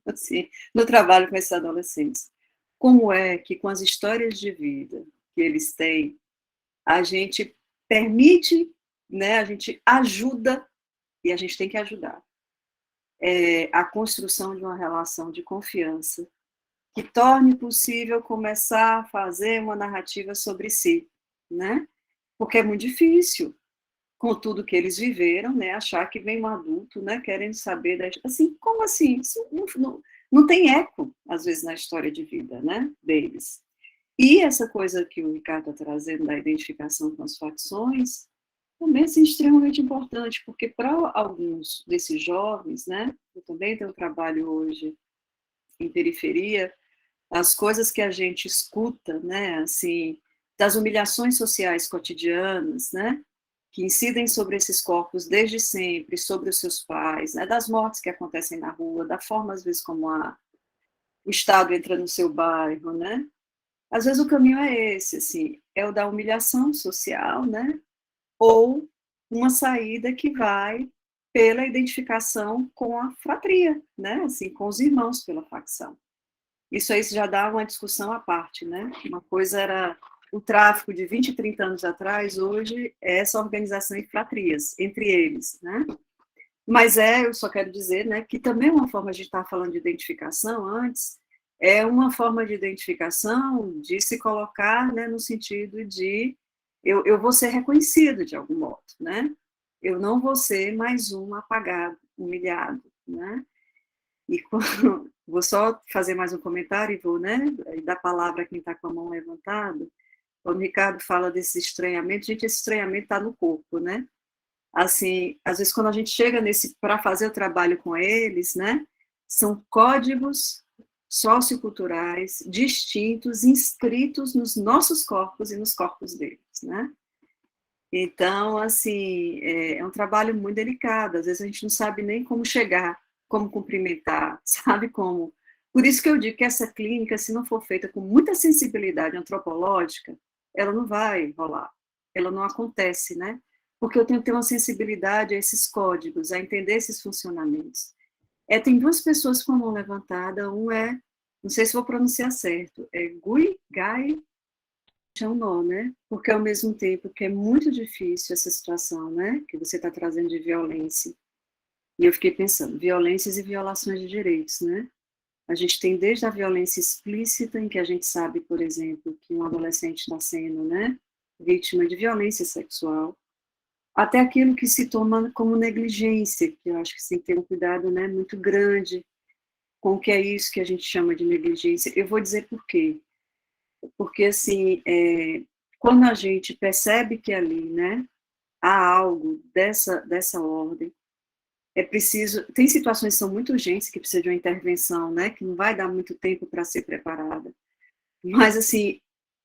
assim, no trabalho com esses adolescentes. Como é que, com as histórias de vida que eles têm, a gente permite, né, a gente ajuda, e a gente tem que ajudar, a construção de uma relação de confiança que torne possível começar a fazer uma narrativa sobre si, né? Porque é muito difícil, com tudo que eles viveram, né, achar que vem um adulto, né, querendo saber, assim, como assim? Isso não tem eco, às vezes, na história de vida, né, deles. E essa coisa que o Ricardo está trazendo da identificação com as facções, também é assim, extremamente importante, porque para alguns desses jovens, né, eu também tenho trabalho hoje em periferia, as coisas que a gente escuta, né, assim, das humilhações sociais cotidianas, né, que incidem sobre esses corpos desde sempre, sobre os seus pais, né, das mortes que acontecem na rua, da forma, às vezes, como o Estado entra no seu bairro, né? Às vezes o caminho é esse, assim, é o da humilhação social, né? Ou uma saída que vai pela identificação com a fratria, né? Assim, com os irmãos pela facção. Isso aí já dá uma discussão à parte, né? Uma coisa era o tráfico de 20, 30 anos atrás, hoje é essa organização em fratrias, entre eles, né? Mas eu só quero dizer, né, que também uma forma de estar falando de identificação antes, é uma forma de identificação de se colocar, né, no sentido de eu vou ser reconhecido de algum modo, né? Eu não vou ser mais um apagado, humilhado, né? E quando, vou só fazer mais um comentário e vou, né, dar a palavra a quem está com a mão levantada. Quando o Ricardo fala desse estranhamento, gente, esse estranhamento está no corpo, né? Assim, às vezes quando a gente chega nesse para fazer o trabalho com eles, né, são códigos socioculturais distintos inscritos nos nossos corpos e nos corpos deles, né? Então, assim, é um trabalho muito delicado, às vezes a gente não sabe nem como chegar, como cumprimentar, sabe como. Por isso que eu digo que essa clínica, se não for feita com muita sensibilidade antropológica, ela não vai rolar, ela não acontece, né? Porque eu tenho que ter uma sensibilidade a esses códigos, a entender esses funcionamentos. Tem duas pessoas com a mão levantada, um não sei se vou pronunciar certo, é Gui Gai Chão, né? Porque ao mesmo tempo que é muito difícil essa situação, né? Que você está trazendo de violência. E eu fiquei pensando, violências e violações de direitos, né? A gente tem desde a violência explícita, em que a gente sabe, por exemplo, que um adolescente está sendo, né, vítima de violência sexual, até aquilo que se toma como negligência, que eu acho que tem que ter um cuidado, né, muito grande com o que é isso que a gente chama de negligência. Eu vou dizer por quê. Porque, assim, quando a gente percebe que ali, né, há algo dessa ordem, é preciso, tem situações que são muito urgentes, que precisam de uma intervenção, né, que não vai dar muito tempo para ser preparada, mas, assim,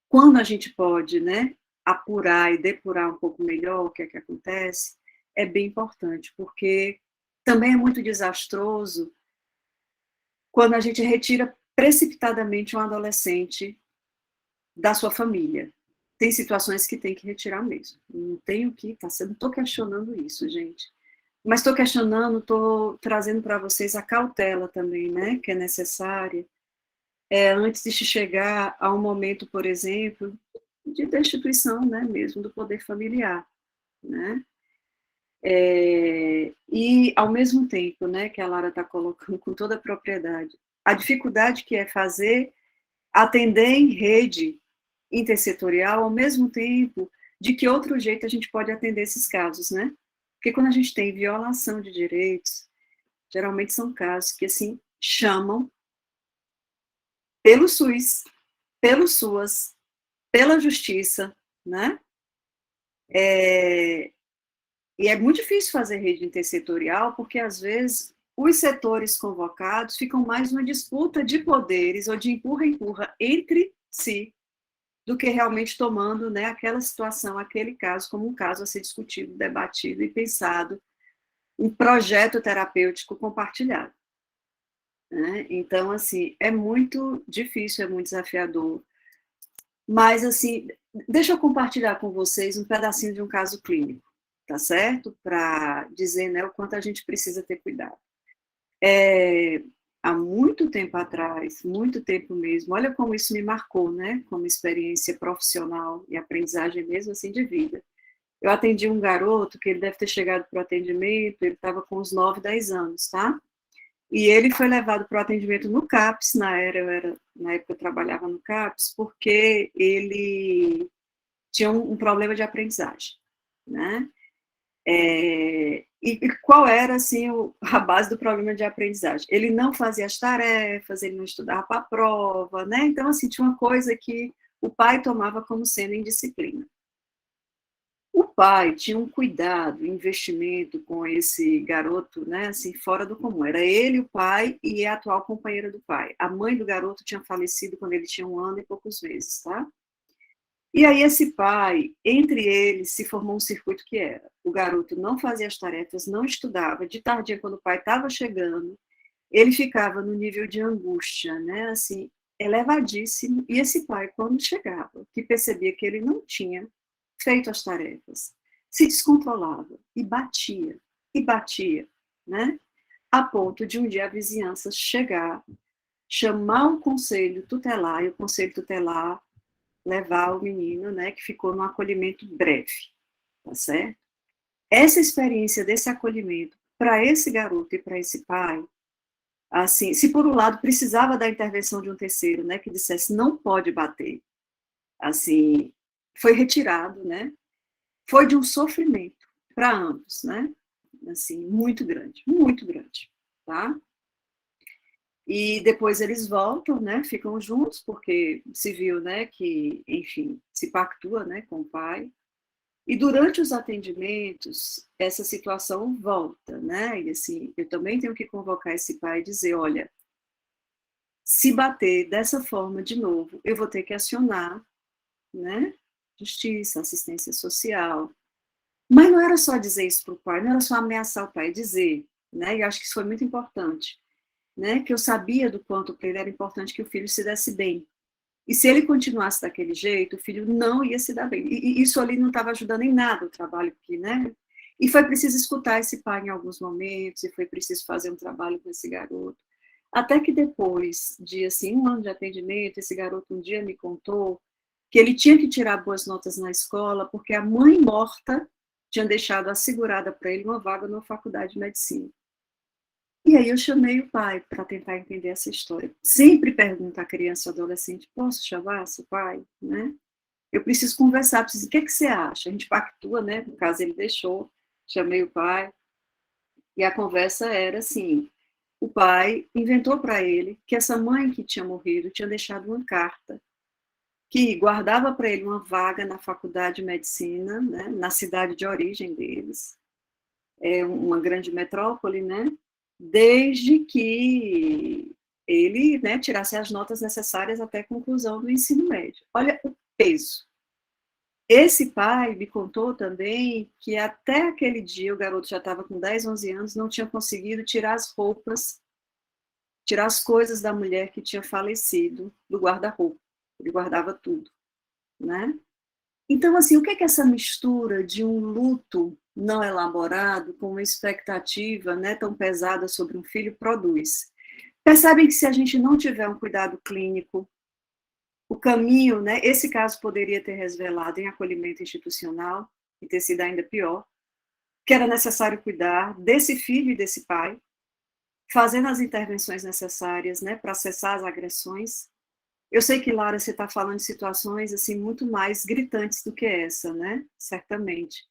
quando a gente pode, né, apurar e depurar um pouco melhor o que é que acontece, é bem importante, porque também é muito desastroso quando a gente retira precipitadamente um adolescente da sua família. Tem situações que tem que retirar mesmo. Não tenho que, não estou questionando isso, gente. Mas estou questionando, estou trazendo para vocês a cautela também, né, que é necessária, antes de chegar a um momento, por exemplo, de destituição, né, mesmo do poder familiar, né. E, ao mesmo tempo, né, que a Lara está colocando com toda a propriedade, a dificuldade que é atender em rede intersetorial, ao mesmo tempo de que outro jeito a gente pode atender esses casos, né? Porque quando a gente tem violação de direitos, geralmente são casos que, assim, chamam pelo SUS, pelo SUAS, pela justiça, né? E é muito difícil fazer rede intersetorial, porque, às vezes, os setores convocados ficam mais numa disputa de poderes ou de empurra-empurra entre si, do que realmente tomando, né, aquela situação, aquele caso, como um caso a ser discutido, debatido e pensado, um projeto terapêutico compartilhado. Né? Então, assim, é muito difícil, é muito desafiador. Mas, assim, deixa eu compartilhar com vocês um pedacinho de um caso clínico, tá certo? Para dizer, né, o quanto a gente precisa ter cuidado. Há muito tempo atrás, muito tempo mesmo, olha como isso me marcou, né, como experiência profissional e aprendizagem mesmo assim de vida. Eu atendi um garoto que ele deve ter chegado para o atendimento, ele estava com uns 9, 10 anos, tá? E ele foi levado para o atendimento no CAPS, na época eu trabalhava no CAPS, porque ele tinha um problema de aprendizagem, né? E qual era, assim, a base do problema de aprendizagem? Ele não fazia as tarefas, ele não estudava para a prova, né? Então, assim, tinha uma coisa que o pai tomava como sendo indisciplina. O pai tinha um cuidado, investimento com esse garoto, né, assim, fora do comum. Era ele, o pai e a atual companheira do pai. A mãe do garoto tinha falecido quando ele tinha 1 ano e poucos meses, tá? E aí esse pai, entre eles, se formou um circuito que era: o garoto não fazia as tarefas, não estudava, de tardinha, quando o pai estava chegando, ele ficava no nível de angústia, né, assim, elevadíssimo, e esse pai, quando chegava, que percebia que ele não tinha feito as tarefas, se descontrolava e batia, né, a ponto de um dia a vizinhança chegar, chamar o conselho tutelar, e o conselho tutelar levar o menino, né, que ficou num acolhimento breve, tá certo? Essa experiência desse acolhimento para esse garoto e para esse pai, assim, se por um lado precisava da intervenção de um terceiro, né, que dissesse não pode bater, assim, foi retirado, né? Foi de um sofrimento para ambos, né? Assim, muito grande, tá? E depois eles voltam, né? Ficam juntos porque se viu, né? Que, enfim, se pactua, né? Com o pai. E durante os atendimentos, essa situação volta, né? E assim, eu também tenho que convocar esse pai e dizer, olha, se bater dessa forma de novo, eu vou ter que acionar, né? Justiça, assistência social. Mas não era só dizer isso para o pai, não era só ameaçar o pai, dizer, né? E eu acho que isso foi muito importante, né? Que eu sabia do quanto para ele era importante que o filho se desse bem. E se ele continuasse daquele jeito, o filho não ia se dar bem. E isso ali não estava ajudando em nada o trabalho aqui, né? E foi preciso escutar esse pai em alguns momentos, e foi preciso fazer um trabalho com esse garoto. Até que depois de, assim, 1 ano de atendimento, esse garoto um dia me contou que ele tinha que tirar boas notas na escola porque a mãe morta tinha deixado assegurada para ele uma vaga na faculdade de medicina. E aí eu chamei o pai para tentar entender essa história. Sempre pergunto à criança ou adolescente, posso chamar seu pai? Né? Eu preciso conversar, preciso, o que, é que você acha? A gente pactua, né? No caso, ele deixou, chamei o pai, e a conversa era assim, o pai inventou para ele que essa mãe que tinha morrido tinha deixado uma carta que guardava para ele uma vaga na faculdade de medicina, né, na cidade de origem deles, é uma grande metrópole, né, desde que ele, né, tirasse as notas necessárias até a conclusão do ensino médio. Olha o peso. Esse pai me contou também que até aquele dia o garoto já estava com 10, 11 anos, não tinha conseguido tirar as roupas, tirar as coisas da mulher que tinha falecido do guarda-roupa. Ele guardava tudo, né? Então, assim, o que é que essa mistura de um luto não elaborado com uma expectativa, né, tão pesada sobre um filho produz? Percebem que se a gente não tiver um cuidado clínico, o caminho, né, esse caso poderia ter resvalado em acolhimento institucional e ter sido ainda pior, que era necessário cuidar desse filho e desse pai, fazendo as intervenções necessárias, né, para cessar as agressões. Eu sei que, Lara, você está falando de situações assim muito mais gritantes do que essa, né? Certamente.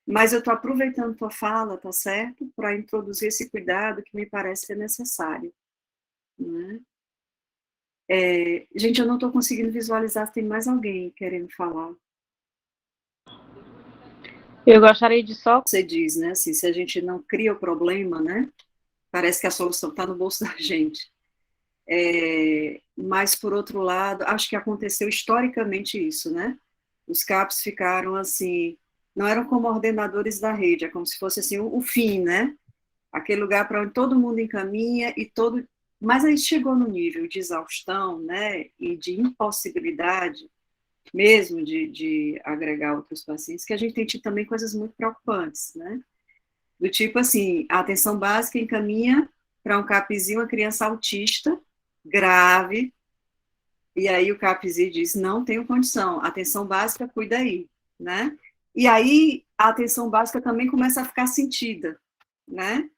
Mas eu estou aproveitando tua fala, tá certo? Para introduzir esse cuidado que me parece ser necessário. Né? Gente, eu não estou conseguindo visualizar se tem mais alguém querendo falar. Eu gostaria de só... Você diz, né? Assim, se a gente não cria o problema, né? Parece que a solução está no bolso da gente. Mas, por outro lado, acho que aconteceu historicamente isso, né? Os CAPs ficaram assim, não eram como ordenadores da rede, é como se fosse assim o fim, né? Aquele lugar para onde todo mundo encaminha e todo... Mas aí chegou no nível de exaustão, né? E de impossibilidade mesmo de agregar outros pacientes, que a gente tem tido também coisas muito preocupantes, né? Do tipo assim, a atenção básica encaminha para um CAPzinho uma criança autista, grave, e aí o CAPZ diz, não tenho condição, a atenção básica cuida aí, né? E aí a atenção básica também começa a ficar sentida, né?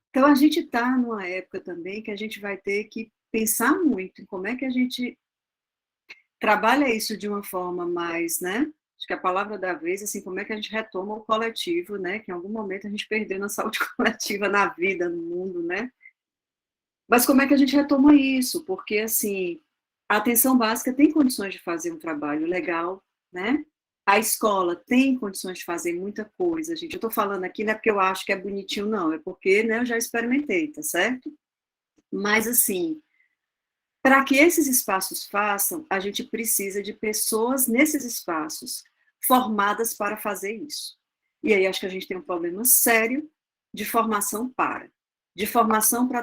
Então a gente está numa época também que a gente vai ter que pensar muito em como é que a gente trabalha isso de uma forma mais, né? Acho que a palavra da vez, assim, como é que a gente retoma o coletivo, né? Que em algum momento a gente perdeu na saúde coletiva, na vida, no mundo, né? Mas como é que a gente retoma isso? Porque, assim, a atenção básica tem condições de fazer um trabalho legal, né? A escola tem condições de fazer muita coisa, gente. Eu estou falando aqui não é porque eu acho que é bonitinho, não. É porque, né, eu já experimentei, tá certo? Mas, assim, Para que esses espaços façam, a gente precisa de pessoas nesses espaços formadas para fazer isso. E aí acho que a gente tem um problema sério de formação para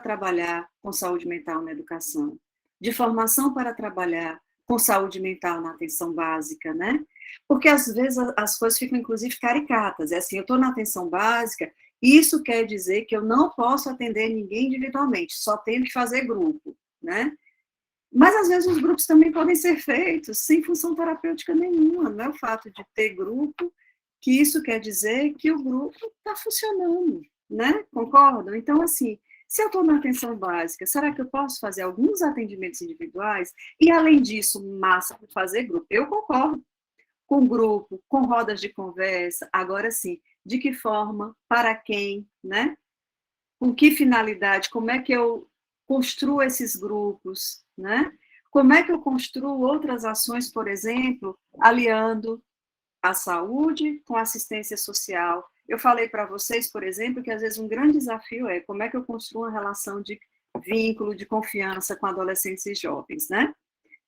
trabalhar com saúde mental na educação, de formação para trabalhar com saúde mental na atenção básica, né? Porque às vezes as coisas ficam inclusive caricatas. É assim, eu estou na atenção básica, isso quer dizer que eu não posso atender ninguém individualmente, só tenho que fazer grupo, né? Mas, às vezes, os grupos também podem ser feitos sem função terapêutica nenhuma, não é o fato de ter grupo, que isso quer dizer que o grupo está funcionando, né? Concordam? Então, assim, se eu estou na atenção básica, será que eu posso fazer alguns atendimentos individuais? E, além disso, massa para fazer grupo. Eu concordo com grupo, com rodas de conversa, agora sim, de que forma, para quem, né? Com que finalidade, como é que eu construo esses grupos, né? Como é que eu construo outras ações, por exemplo, aliando a saúde com a assistência social? Eu falei para vocês, por exemplo, que às vezes um grande desafio é como é que eu construo uma relação de vínculo, de confiança com adolescentes e jovens, né?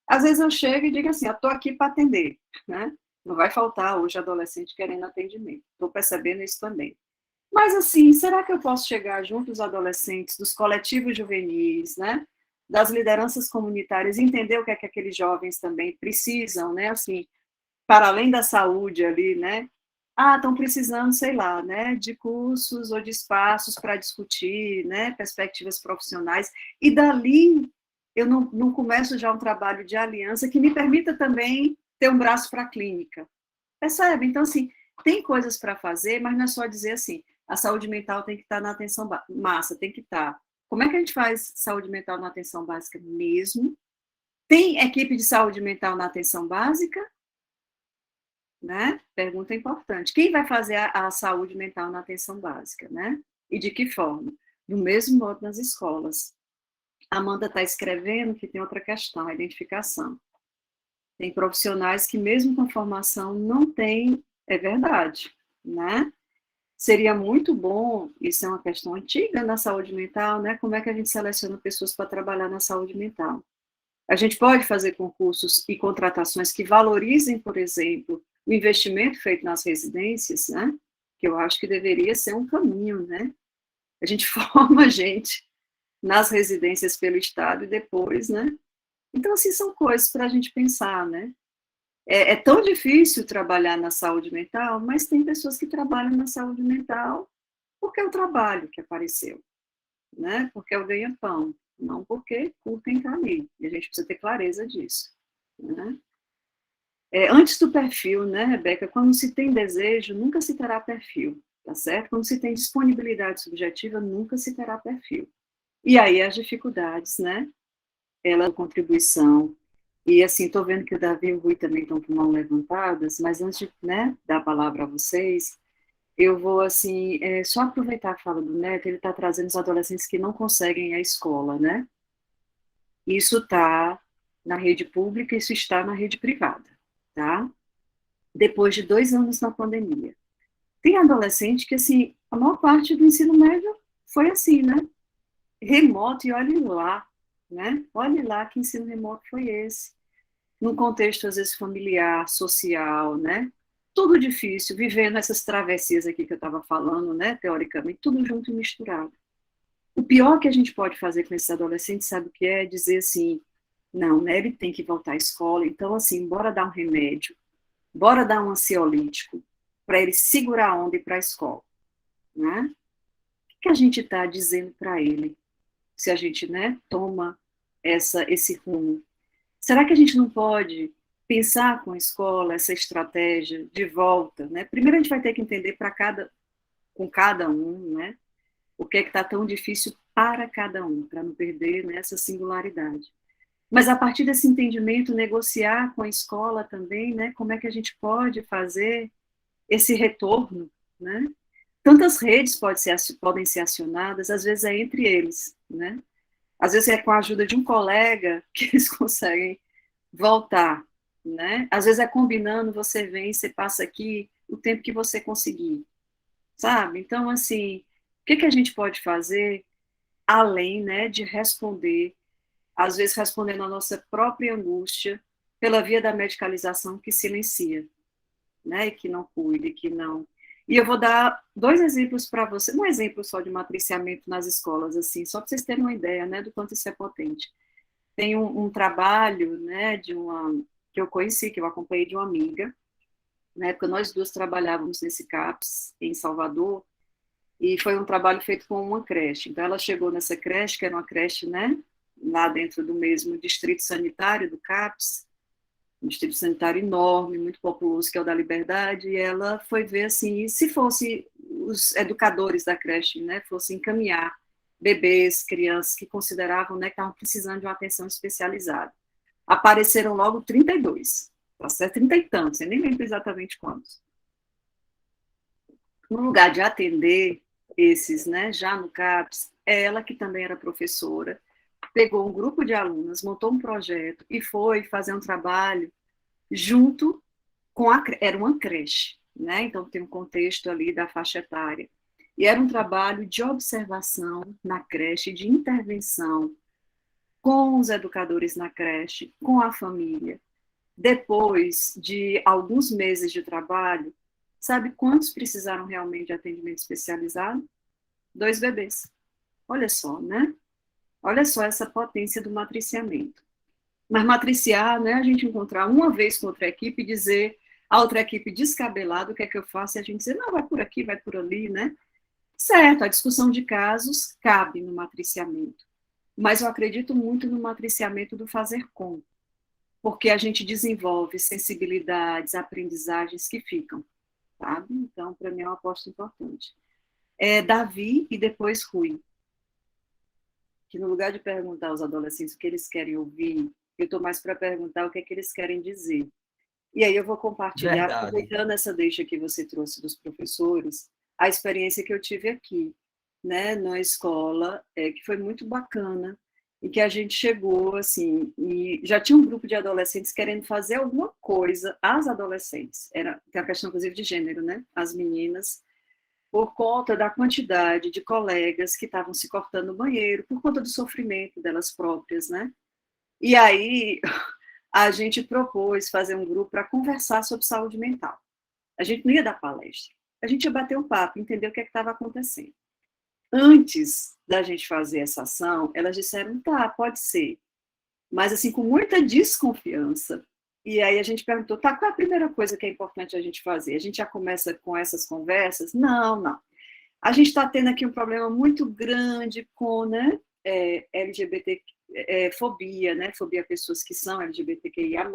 Às vezes eu chego e digo assim, eu estou aqui para atender, né? Não vai faltar hoje adolescente querendo atendimento. Estou percebendo isso também. Mas, assim, será que eu posso chegar junto dos adolescentes, dos coletivos juvenis, né? Das lideranças comunitárias, entender o que é que aqueles jovens também precisam, né? Assim, para além da saúde ali, né? Ah, estão precisando, sei lá, né? De cursos ou de espaços para discutir, né? Perspectivas profissionais. E dali eu não começo já um trabalho de aliança que me permita também ter um braço para a clínica. Percebe? Então, assim, tem coisas para fazer, mas não é só dizer assim, a saúde mental tem que estar na atenção massa, tem que estar. Como é que a gente faz saúde mental na atenção básica mesmo? Tem equipe de saúde mental na atenção básica? Né? Pergunta importante. Quem vai fazer a saúde mental na atenção básica, né? E de que forma? Do mesmo modo nas escolas. A Amanda está escrevendo que tem outra questão, a identificação. Tem profissionais que, mesmo com formação, não têm, é verdade, né? Seria muito bom, isso é uma questão antiga na saúde mental, né? Como é que a gente seleciona pessoas para trabalhar na saúde mental? A gente pode fazer concursos e contratações que valorizem, por exemplo, o investimento feito nas residências, né? Que eu acho que deveria ser um caminho, né? A gente forma gente nas residências pelo Estado e depois, né? Então, assim, são coisas para a gente pensar, né? É tão difícil trabalhar na saúde mental, mas tem pessoas que trabalham na saúde mental porque é o trabalho que apareceu, né? Porque é o ganha-pão, não porque curtem estar ali. E a gente precisa ter clareza disso, né? Antes do perfil, né, Rebeca? Quando se tem desejo, nunca se terá perfil, tá certo? Quando se tem disponibilidade subjetiva, nunca se terá perfil. E aí as dificuldades, né? Ela contribuição. E, assim, estou vendo que o Davi e o Rui também estão com mão levantadas, mas antes de, né, dar a palavra a vocês, eu vou, assim, só aproveitar a fala do Neto, ele está trazendo os adolescentes que não conseguem ir à escola, né? Isso está na rede pública, isso está na rede privada, tá? Depois de 2 anos na pandemia. Tem adolescente que, assim, a maior parte do ensino médio foi assim, né? Remoto, e olhe lá, né? Olhe lá que ensino remoto foi esse. Num contexto, às vezes, familiar, social, né? Tudo difícil, vivendo essas travessias aqui que eu estava falando, né? Teoricamente, tudo junto e misturado. O pior que a gente pode fazer com esses adolescentes, sabe o que é? Dizer assim, não, né? Ele tem que voltar à escola, então, assim, bora dar um remédio, bora dar um ansiolítico, para ele segurar a onda e ir para a escola, né? O que a gente está dizendo para ele? Se a gente, né, toma esse rumo. Será que a gente não pode pensar com a escola essa estratégia de volta, né? Primeiro a gente vai ter que entender com cada um, né? O que é que está tão difícil para cada um, para não perder, né, essa singularidade. Mas a partir desse entendimento, negociar com a escola também, né? Como é que a gente pode esse retorno, né? Tantas redes podem ser acionadas, às vezes é entre eles, né? Às vezes é com a ajuda de um colega que eles conseguem voltar, né? Às vezes é combinando, você vem, você passa aqui o tempo que você conseguir, sabe? Então, assim, o que a gente pode fazer além, né, de responder às vezes respondendo à nossa própria angústia pela via da medicalização que silencia, né, e que não cuida, que não... E eu vou dar 2 exemplos para você, um exemplo só de matriciamento nas escolas, assim, só para vocês terem uma ideia, né, do quanto isso é potente. Tem um trabalho, né, que eu conheci, que eu acompanhei de uma amiga, na época nós duas trabalhávamos nesse CAPS, em Salvador, e foi um trabalho feito com uma creche. Então, ela chegou nessa creche, que era uma creche, né, lá dentro do mesmo distrito sanitário do CAPS, um distrito sanitário enorme, muito populoso, que é o da Liberdade, e ela foi ver, assim, se fosse os educadores da creche, né, fossem encaminhar bebês, crianças que consideravam, né, que estavam precisando de uma atenção especializada. Apareceram logo 32, tá certo? 30 e tantos, eu nem lembro exatamente quantos. No lugar de atender esses, né, já no CAPS, ela, que também era professora, pegou um grupo de alunas, montou um projeto e foi fazer um trabalho junto com era uma creche, né? Então tem um contexto ali da faixa etária. E era um trabalho de observação na creche, de intervenção com os educadores na creche, com a família. Depois de alguns meses de trabalho, sabe quantos precisaram realmente de atendimento especializado? 2 bebês. Olha só, né? Olha só essa potência do matriciamento. Mas matriciar, né, a gente encontrar uma vez com outra equipe e dizer a outra equipe descabelada o que é que eu faço, e a gente dizer, não, vai por aqui, vai por ali, né? Certo, a discussão de casos cabe no matriciamento, mas eu acredito muito no matriciamento do fazer com, porque a gente desenvolve sensibilidades, aprendizagens que ficam, sabe? Então, para mim é uma aposta importante. Davi e depois Rui, que no lugar de perguntar aos adolescentes o que eles querem ouvir, eu estou mais para perguntar o que é que eles querem dizer. E aí eu vou compartilhar, Verdade. aproveitando essa deixa que você trouxe dos professores, a experiência que eu tive aqui, né, na escola, que foi muito bacana, e que a gente chegou, assim, e já tinha um grupo de adolescentes querendo fazer alguma coisa, as adolescentes, tem a questão, inclusive, de gênero, né, as meninas, por conta da quantidade de colegas que estavam se cortando no banheiro, por conta do sofrimento delas próprias, né? E aí a gente propôs fazer um grupo para conversar sobre saúde mental. A gente não ia dar palestra, a gente ia bater um papo, entender o que estava acontecendo. Antes da gente fazer essa ação, elas disseram, tá, pode ser, mas assim, com muita desconfiança. E aí a gente perguntou, tá, qual é a primeira coisa que é importante a gente fazer? A gente já começa com essas conversas? Não, não. A gente está tendo aqui um problema muito grande com, né, LGBT, fobia, né, fobia a pessoas que são LGBTQIA+.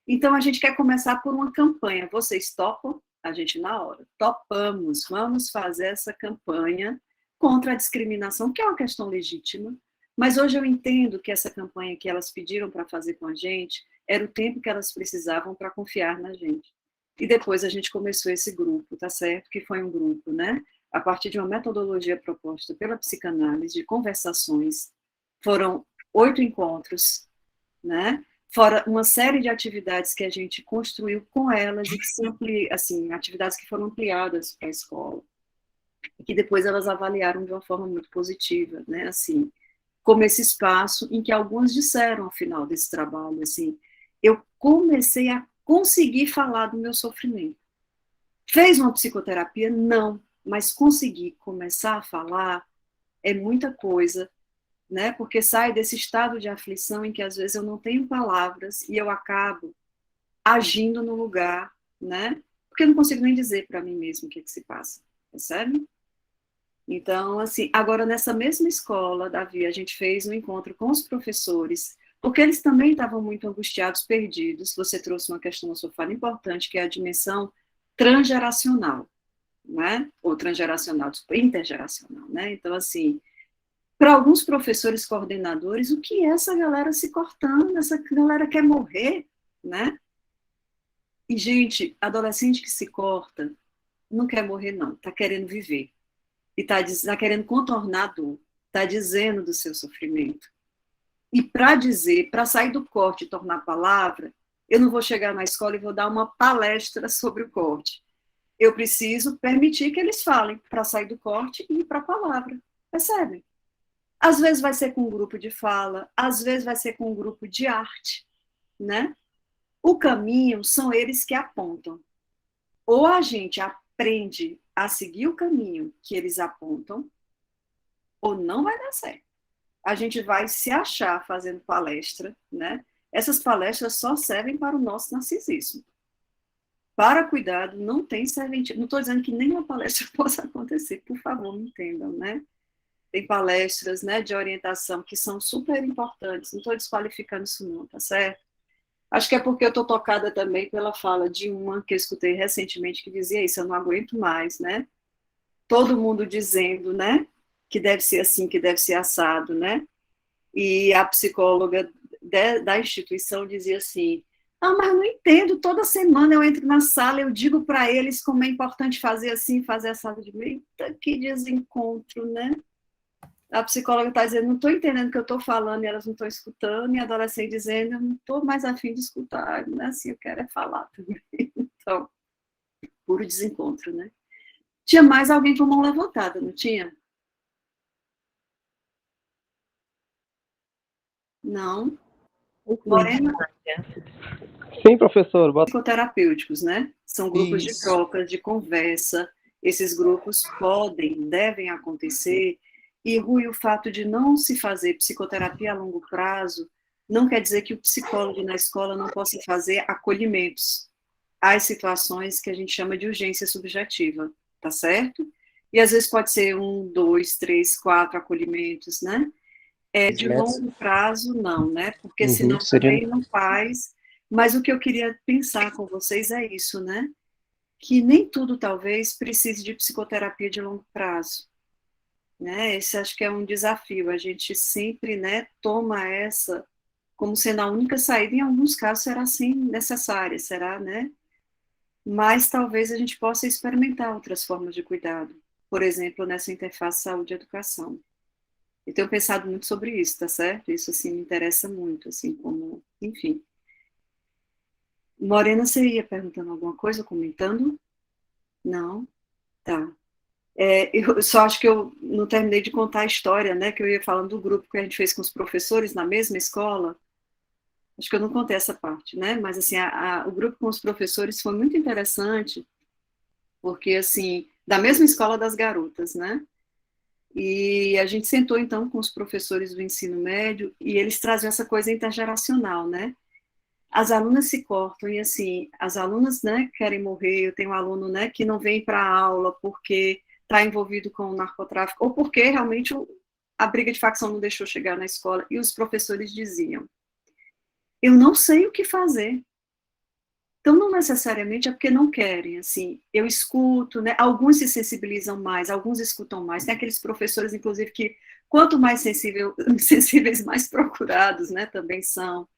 Então, a gente quer começar por uma campanha. Vocês topam? A gente, na hora, topamos, vamos fazer essa campanha contra a discriminação, que é uma questão legítima, mas hoje eu entendo que essa campanha que elas pediram para fazer com a gente era o tempo que elas precisavam para confiar na gente. E depois a gente começou esse grupo, tá certo? Que foi um grupo, né? A partir de uma metodologia proposta pela psicanálise, de conversações, foram 8 encontros, né? Fora uma série de atividades que a gente construiu com elas e que sempre, assim, atividades que foram ampliadas para a escola, e que depois elas avaliaram de uma forma muito positiva, né? Assim, como esse espaço em que algumas disseram ao final desse trabalho, assim, eu comecei a conseguir falar do meu sofrimento. Fez uma psicoterapia? Não, mas conseguir começar a falar é muita coisa, né? Porque sai desse estado de aflição em que às vezes eu não tenho palavras e eu acabo agindo no lugar, né? Porque eu não consigo nem dizer para mim mesmo o que se passa, percebe? Então, assim, agora nessa mesma escola, Davi, a gente fez um encontro com os professores, porque eles também estavam muito angustiados, perdidos. Você trouxe uma questão na sua fala importante, que é a dimensão transgeracional, né? Ou transgeracional, intergeracional, né? Então, assim, para alguns professores coordenadores, o que é essa galera se cortando? Essa galera quer morrer, né? E, gente, adolescente que se corta não quer morrer, não, está querendo viver. E está querendo contornar a dor, está dizendo do seu sofrimento. E para dizer, para sair do corte e tornar palavra, eu não vou chegar na escola e vou dar uma palestra sobre o corte. Eu preciso permitir que eles falem para sair do corte e ir para a palavra. Percebem? Às vezes vai ser com um grupo de fala, às vezes vai ser com um grupo de arte, né? O caminho são eles que apontam. Ou a gente aprende a seguir o caminho que eles apontam, ou não vai dar certo. A gente vai se achar fazendo palestra, né? Essas palestras só servem para o nosso narcisismo. Para cuidado, não tem serventia. Não estou dizendo que nenhuma palestra possa acontecer, por favor, me entendam, né? Tem palestras, né, de orientação que são super importantes, não estou desqualificando isso não, tá certo? Acho que é porque eu estou tocada também pela fala de uma que eu escutei recentemente que dizia isso, eu não aguento mais, né? Todo mundo dizendo, né, que deve ser assim, que deve ser assado, né? E a psicóloga da instituição dizia assim, ah, mas eu não entendo, toda semana eu entro na sala, eu digo para eles como é importante fazer assim, fazer assado de meio, que desencontro, né? A psicóloga está dizendo, não estou entendendo o que eu estou falando, e elas não estão escutando, e a adolescente dizendo, eu não estou mais afim de escutar, não é assim, eu quero é falar também. Então, puro desencontro, né? Tinha mais alguém com a mão levantada, não tinha? Não? Morena? Sim, professor. Psicoterapêuticos, né? São grupos de troca, de conversa, esses grupos devem acontecer, e, Rui, o fato de não se fazer psicoterapia a longo prazo não quer dizer que o psicólogo na escola não possa fazer acolhimentos às situações que a gente chama de urgência subjetiva, tá certo? E às vezes pode ser 1, 2, 3, 4 acolhimentos, né? De longo prazo, não, né? Porque senão também não faz. Mas o que eu queria pensar com vocês é isso, né? Que nem tudo, talvez, precise de psicoterapia de longo prazo. Né? Esse acho que é um desafio. A gente sempre, né, toma essa como sendo a única saída. Em alguns casos será, sim, necessária, será, né? Mas talvez a gente possa experimentar outras formas de cuidado. Por exemplo, nessa interface saúde e educação. Eu tenho pensado muito sobre isso, tá certo? Isso, assim, me interessa muito, assim, como, enfim. Morena, você ia perguntando alguma coisa, comentando? Não? Tá. Eu só acho que eu não terminei de contar a história, né, que eu ia falando do grupo que a gente fez com os professores na mesma escola. Acho que eu não contei essa parte, né, mas, assim, o grupo com os professores foi muito interessante, porque, assim, da mesma escola das garotas, né, e a gente sentou, então, com os professores do ensino médio, e eles traziam essa coisa intergeracional, né, as alunas se cortam, e assim, as alunas, né, querem morrer, eu tenho um aluno, né, que não vem para a aula porque está envolvido com o narcotráfico, ou porque realmente a briga de facção não deixou chegar na escola, e os professores diziam, eu não sei o que fazer. Então, não necessariamente é porque não querem, assim, eu escuto, né, alguns se sensibilizam mais, alguns escutam mais, tem aqueles professores, inclusive, que quanto mais sensíveis, mais procurados, né, também são,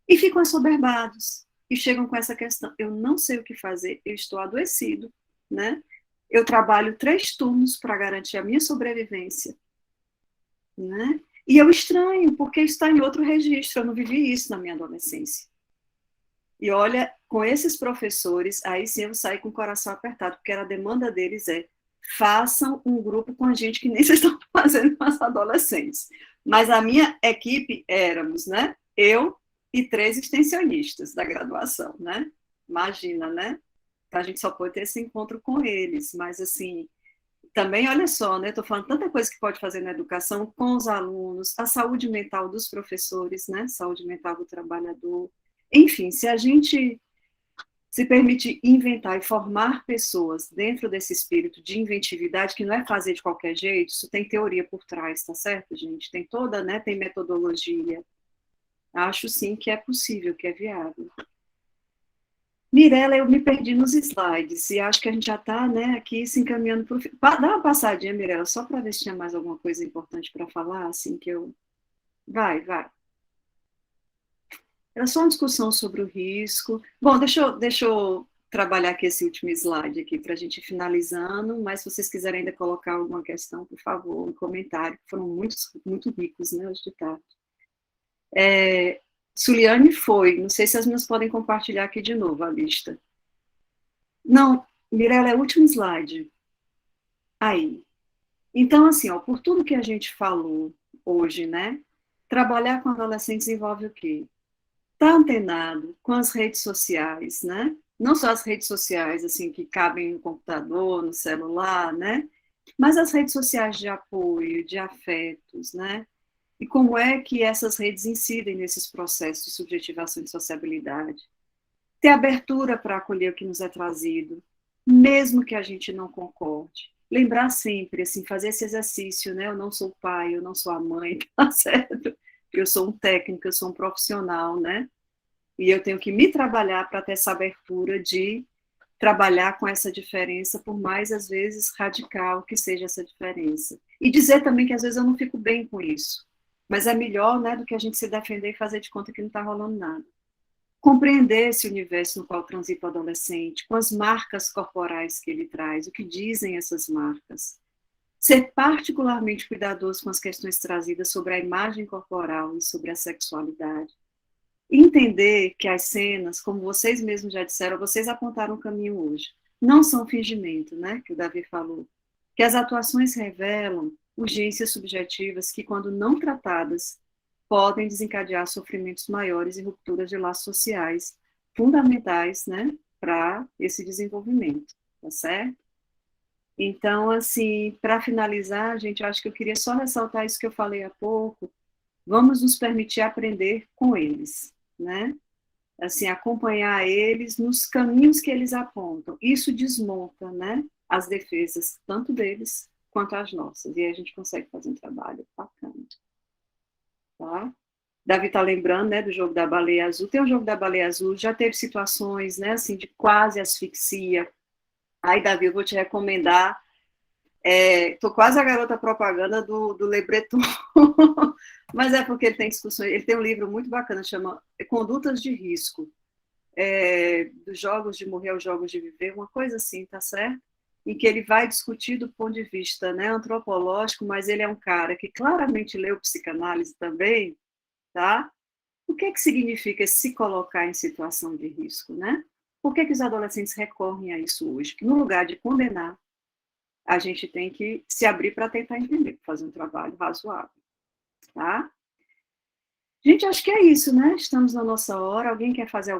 e ficam assoberbados, e chegam com essa questão, eu não sei o que fazer, eu estou adoecido, né? Eu trabalho 3 turnos para garantir a minha sobrevivência, né? E eu estranho, porque está em outro registro, eu não vivi isso na minha adolescência. E olha, com esses professores, aí sim eu saí com o coração apertado, porque a demanda deles façam um grupo com a gente que nem vocês estão fazendo com as adolescentes. Mas a minha equipe éramos, né? Eu e 3 extensionistas da graduação, né? Imagina, né? A gente só pode ter esse encontro com eles, mas assim, também, olha só, né? Estou falando tanta coisa que pode fazer na educação com os alunos, a saúde mental dos professores, né? Saúde mental do trabalhador. Enfim, se a gente se permite inventar e formar pessoas dentro desse espírito de inventividade, que não é fazer de qualquer jeito, isso tem teoria por trás, tá certo, gente? Tem toda, né? Tem metodologia. Acho sim que é possível, que é viável. Mirela, eu me perdi nos slides e acho que a gente já está, né, aqui se encaminhando para o fim. Dá uma passadinha, Mirela, só para ver se tinha mais alguma coisa importante para falar, assim que eu... Vai. Era só uma discussão sobre o risco. Bom, deixa eu trabalhar aqui esse último slide aqui para a gente ir finalizando, mas se vocês quiserem ainda colocar alguma questão, por favor, um comentário, que foram muito ricos, né, hoje de tarde. Suliane foi, não sei se as meninas podem compartilhar aqui de novo a lista. Não, Mirela, é o último slide. Aí. Então, assim, ó, por tudo que a gente falou, hoje, né? Trabalhar com adolescentes envolve o quê? Estar antenado com as redes sociais, né? Não só as redes sociais, assim, que cabem no computador, no celular, né? Mas as redes sociais de apoio, de afetos, né? E como é que essas redes incidem nesses processos de subjetivação e sociabilidade. Ter abertura para acolher o que nos é trazido, mesmo que a gente não concorde. Lembrar sempre, assim, fazer esse exercício, né? Eu não sou o pai, eu não sou a mãe, tá certo? Eu sou um técnico, eu sou um profissional, né? E eu tenho que me trabalhar para ter essa abertura de trabalhar com essa diferença, por mais, às vezes, radical que seja essa diferença. E dizer também que, às vezes, eu não fico bem com isso. Mas é melhor, né, do que a gente se defender e fazer de conta que não está rolando nada. Compreender esse universo no qual transita o adolescente, com as marcas corporais que ele traz, o que dizem essas marcas. Ser particularmente cuidadoso com as questões trazidas sobre a imagem corporal e sobre a sexualidade. Entender que as cenas, como vocês mesmos já disseram, vocês apontaram o caminho hoje, não são fingimento, né, que o Davi falou. Que as atuações revelam urgências subjetivas que, quando não tratadas, podem desencadear sofrimentos maiores e rupturas de laços sociais fundamentais, né, para esse desenvolvimento, tá certo? Então, assim, para finalizar, gente, eu acho que eu queria só ressaltar isso que eu falei há pouco, vamos nos permitir aprender com eles, né? Assim, acompanhar eles nos caminhos que eles apontam. Isso desmonta, né, as defesas, tanto deles quanto as nossas, e aí a gente consegue fazer um trabalho bacana. Tá? Davi está lembrando, né, do jogo da baleia azul. Tem o jogo da baleia azul, já teve situações, né, assim, de quase asfixia. Aí, Davi, eu vou te recomendar. Tô quase a garota propaganda do Le Breton, mas é porque ele tem discussões. Ele tem um livro muito bacana, chama Condutas de Risco, dos jogos de morrer aos jogos de viver, uma coisa assim, tá certo? Em que ele vai discutir do ponto de vista, né, antropológico, mas ele é um cara que claramente leu psicanálise também, tá? O que significa se colocar em situação de risco, né? Por que os adolescentes recorrem a isso hoje? Que no lugar de condenar, a gente tem que se abrir para tentar entender, fazer um trabalho razoável, tá? Gente, acho que é isso, né? Estamos na nossa hora. Alguém quer fazer